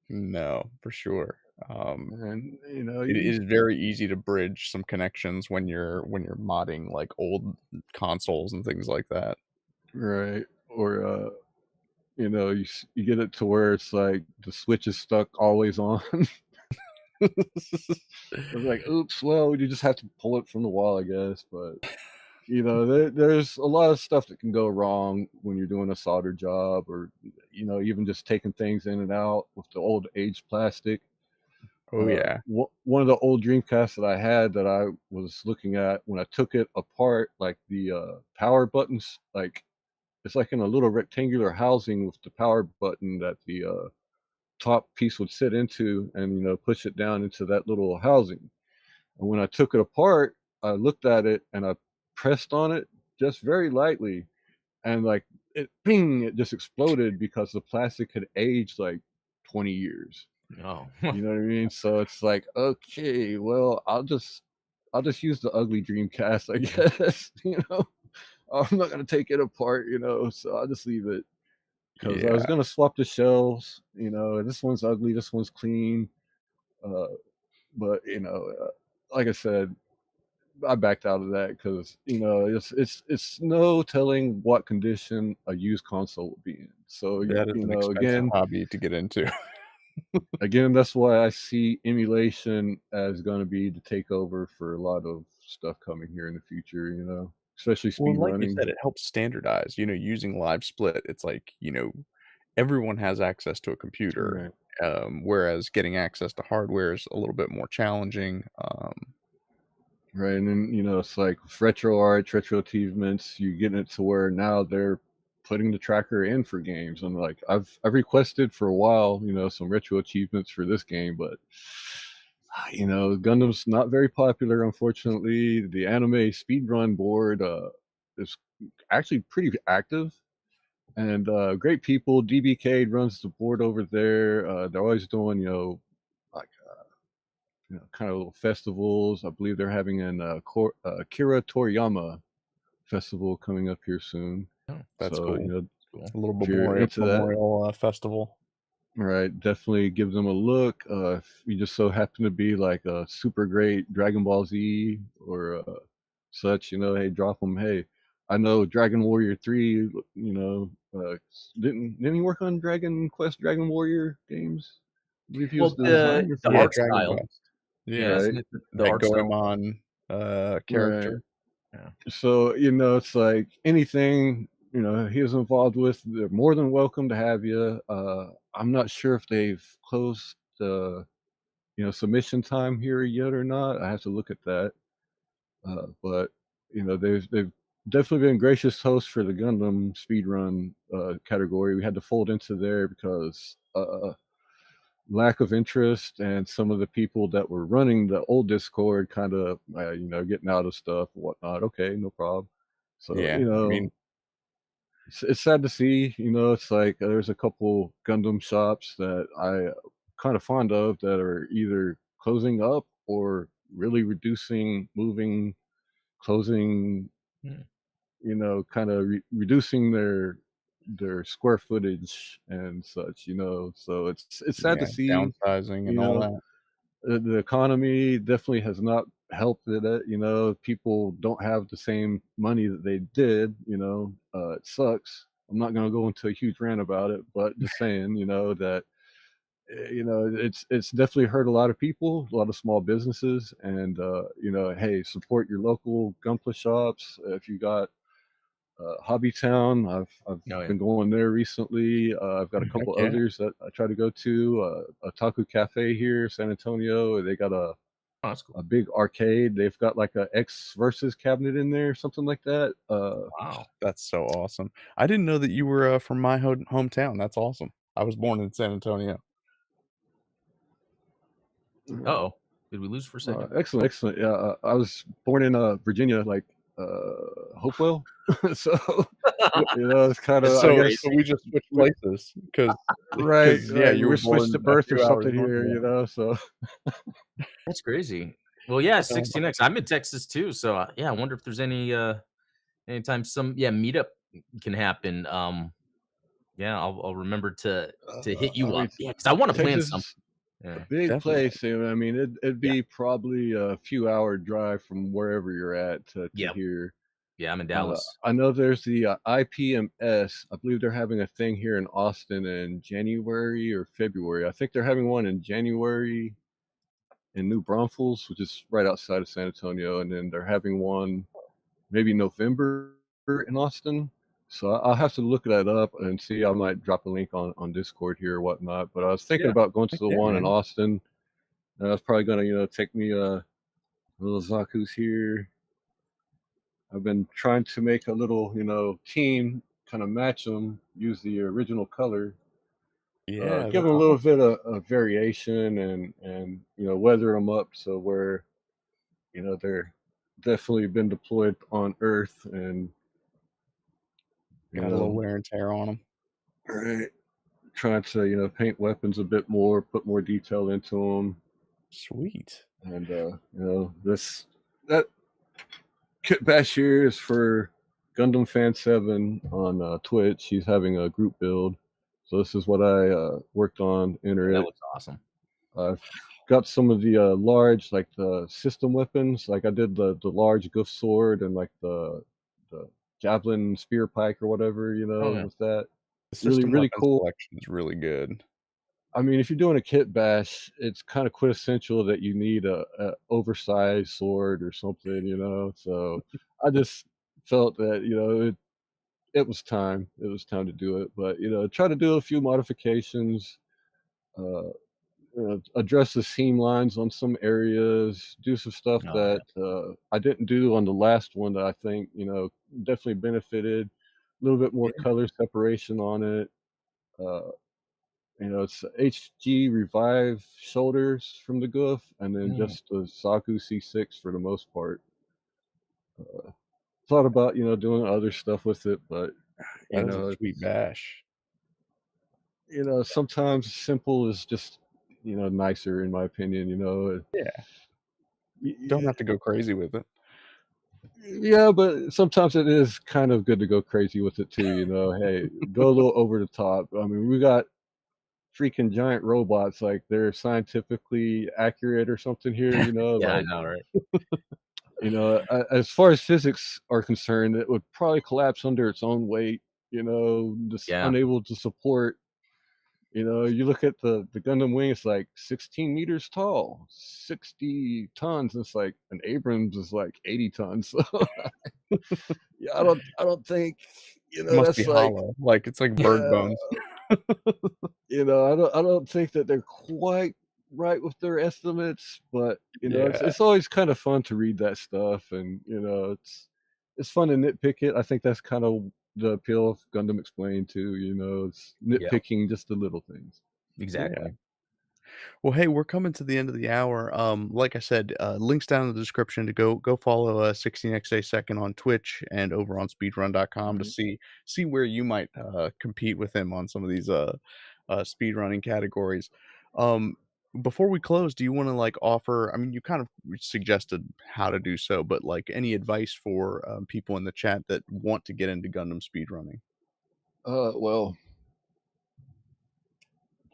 No, for sure. And It you is very easy to bridge some connections when you're modding, like, old consoles and things like that. right, or you get it to where it's like the switch is stuck always on. It's like, oops, well, you just have to pull it from the wall, I guess. But there's a lot of stuff that can go wrong when you're doing a solder job, or even just taking things in and out with the old aged plastic. Oh, yeah. One of the old Dreamcasts that I had that I was looking at when I took it apart, like the power buttons, like it's like in a little rectangular housing with the power button that the top piece would sit into, and push it down into that little housing. And when I took it apart, I looked at it and I pressed on it just very lightly, and like it, ping! It just exploded because the plastic had aged like 20 years. Oh. You know what I mean? So it's like, okay, well, I'll just use the ugly Dreamcast, I guess. I'm not gonna take it apart, so I'll just leave it because I was Yeah, gonna swap the shelves. This one's ugly, this one's clean. Uh, but like I said, I backed out of that because it's no telling what condition a used console will be in. So that is an expensive again, hobby to get into. that's why I see emulation as going to be the takeover for a lot of stuff coming here in the future. Especially Well, speed and like you running. said, it helps standardize, using live split, it's like, everyone has access to a computer, Right. whereas getting access to hardware is a little bit more challenging, Right, and then it's like with retro art, retro achievements. You getting it to where now they're putting the tracker in for games. And like I've requested for a while, some retro achievements for this game, but Gundam's not very popular, unfortunately. The anime speedrun board is actually pretty active, and great people. DBK runs the board over there. They're always doing like kind of little festivals. I believe they're having an Akira Toriyama festival coming up here soon. Oh, that's So, cool. cool. A little if you're into that, festival. right, definitely give them a look. If you just so happen to be like a super great Dragon Ball Z or such, hey, drop them. Hey, I know Dragon Warrior 3, didn't he work on Dragon Quest, Dragon Warrior games? I believe he was Well, the the designer the for Yeah, that. art Dragon style, Quest. yeah, Yeah, Right, isn't it the that art style? Goemon, right. character. Yeah. So, it's like anything, he was involved with, they're more than welcome to have you. I'm not sure if they've closed the, submission time here yet or not. I have to look at that. But, they've definitely been gracious hosts for the Gundam speedrun category. We had to fold into there because lack of interest, and some of the people that were running the old Discord kind of, getting out of stuff and whatnot. Okay, no problem. So, Yeah, I mean, it's sad to see. It's like there's a couple Gundam shops that I kind of fond of that are either closing up or really reducing, moving, closing. Hmm. Kind of reducing their square footage and such. So it's sad to yeah, see. downsizing and You all know, that. the economy definitely has not helped it. People don't have the same money that they did. It sucks. I'm not going to go into a huge rant about it, but just saying, that it's definitely hurt a lot of people, a lot of small businesses, and hey, support your local Gunpla shops. If you got Hobby Town, I've Oh, yeah. been going there recently. I've got a Heck couple yeah. others that I try to go to. A Taku Cafe here, San Antonio. They got Oh, that's cool. a big arcade. They've got like a X versus cabinet in there, something like that. Wow. That's so awesome. I didn't know that you were, from my hometown, that's awesome. I was born in San Antonio. Uh-oh. Did we lose for a second? Excellent, excellent. Yeah, I was born in Virginia, like Hopewell. So it's kind of, That's I so guess, So we just switched we, places right, yeah, right. We you were were switched born at a birth or few hours something north of here, that. So That's crazy. Well, yeah, Um, 16X. I'm in Texas too, so, yeah, I wonder if there's any anytime some meetup can happen, yeah, I'll remember to hit I you mean, up. Yeah, because I wanna plan Texas something. is a Yeah. big Definitely. place, and I mean, it'd Yeah. be probably a few hour drive from wherever you're at to Yep. here. Yeah, I'm in Dallas. I know there's the IPMS. I believe they're having a thing here in Austin in January or February. I think they're having one in January in New Braunfels, which is right outside of San Antonio, and then they're having one maybe November in Austin. So I'll have to look that up and see. I might drop a link on Discord here or whatnot. But I was thinking Yeah. about going to Heck the yeah, one in man. Austin. I was probably gonna, take me little Zaku's here. I've been trying to make a little, team, kind of match them, use the original color, Yeah, give them that's a little awesome. bit of variation, and weather them up so where they're definitely been deployed on Earth, and you Got a little know, wear and tear on them. right, trying to paint weapons a bit more, put more detail into them, Sweet. and this that Kit Bashir is for Gundam Fan 7 on Twitch. He's having a group build. So this is what I worked on, enter Yeah, that it. looks awesome. I've got some of the large, like the system weapons. Like I did the large Goof sword and like the javelin spear pike or whatever, Oh, yeah. with that. The Really, system really weapons cool. collection is really good. I mean, if you're doing a kit bash, it's kind of quintessential that you need a oversized sword or something, So I just felt that it was time. It was time to do it. But try to do a few modifications, uh, address the seam lines on some areas, do some stuff Oh, yeah. that I didn't do on the last one that I think definitely benefited. A little bit more Yeah. color separation on it. Uh, it's HG Revive shoulders from the Goof, and then Mm. just the Saku C6 for the most part. Thought about doing other stuff with it, but you That is a know sweet it's bash. sometimes simple is just nicer in my opinion. Yeah. Don't Y- have to go crazy with it. yeah, but sometimes it is kind of good to go crazy with it too. Hey, go a little over the top. I mean, we got freaking giant robots, like they're scientifically accurate or something here. Yeah, I Like know, right? as far as physics are concerned, it would probably collapse under its own weight. Just Yeah. unable to support. You look at the Gundam wing; it's like 16 meters tall, 60 tons. It's like an Abrams is like 80 tons. So yeah, I don't think Must be that's like hollow, like, it's like bird yeah, bones. I don't think that they're quite right with their estimates, but it's Yeah, it's always kind of fun to read that stuff, and it's fun to nitpick it. I think that's kind of the appeal of Gundam Explained too. It's Yeah, nitpicking just the little things. yeah. exactly. Well, hey, we're coming to the end of the hour. Like I said, links down in the description to go follow 16xa2nd on Twitch and over on speedrun.com to Mhm. see where you might compete with him on some of these speedrunning categories. Um, before we close, do you want to like offer? I mean, you kind of suggested how to do so, but like any advice for people in the chat that want to get into Gundam speedrunning? Well,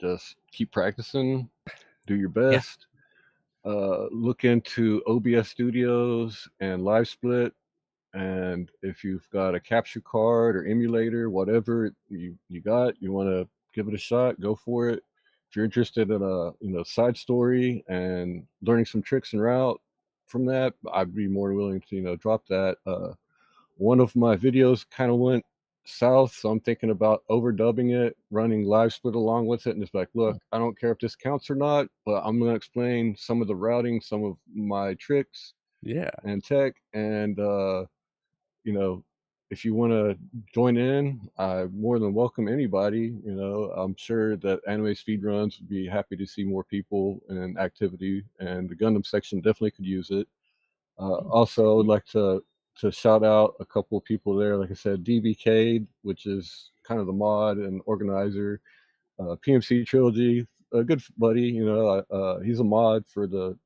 just keep practicing, do your Yeah. best. Look into OBS Studios and Live Split. And if you've got a capture card or emulator, whatever you got, you want to give it a shot, go for it. If you're interested in a side story and learning some tricks and route from that, I'd be more willing to drop that. One of my videos kind of went south, so I'm thinking about overdubbing it, running live split along with it, and just like, look, I don't care if this counts or not, but I'm going to explain some of the routing, some of my tricks Yeah, and tech, and you know, if you want to join in, I more than welcome anybody. I'm sure that anime speedruns would be happy to see more people in activity, and the Gundam section definitely could use it. Also, I would sweet. like to shout out a couple of people there. Like I said, DBK, which is kind of the mod and organizer, PMC Trilogy, a good buddy. He's a mod for the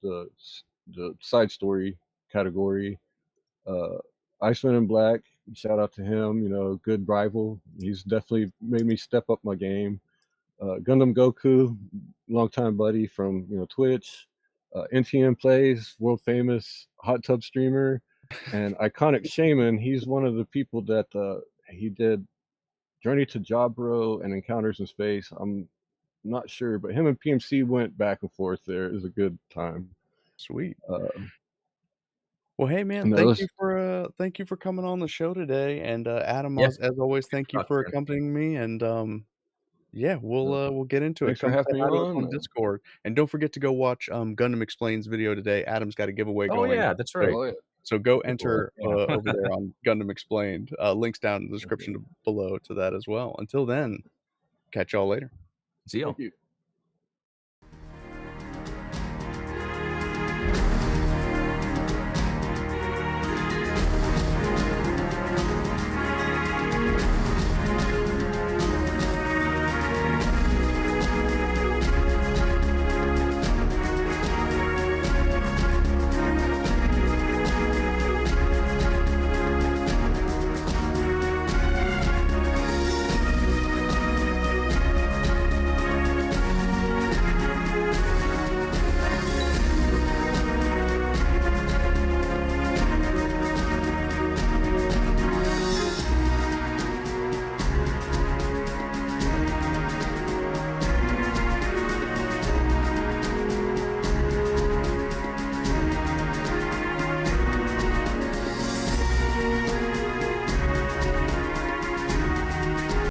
side story category. uh, Iceman in Black, shout out to him. You know, good rival. He's definitely made me step up my game. Gundam Goku, longtime buddy from Twitch. NTM Plays, world famous hot tub streamer, and Iconic Shaman. He's one of the people that he did Journey to Jabro and Encounters in Space. I'm not sure, but him and PMC went back and forth there. It was a good time. Sweet. Uh, Well, hey man, and that was thank you for coming on the show today, and Adam, Yeah, as always, good thank you talk, for man. accompanying me, and yeah, uh, we'll get into it. thanks for Come say having me hi to us on. on Discord, and don't forget to go watch Gundam Explains video today. Adam's got a giveaway Oh, going, yeah, that's so right. Oh yeah, go cool. enter Yeah. over there on Gundam Explained. Links down in the Okay. description below to that as well. Until then, catch y'all later. See you. Thank you.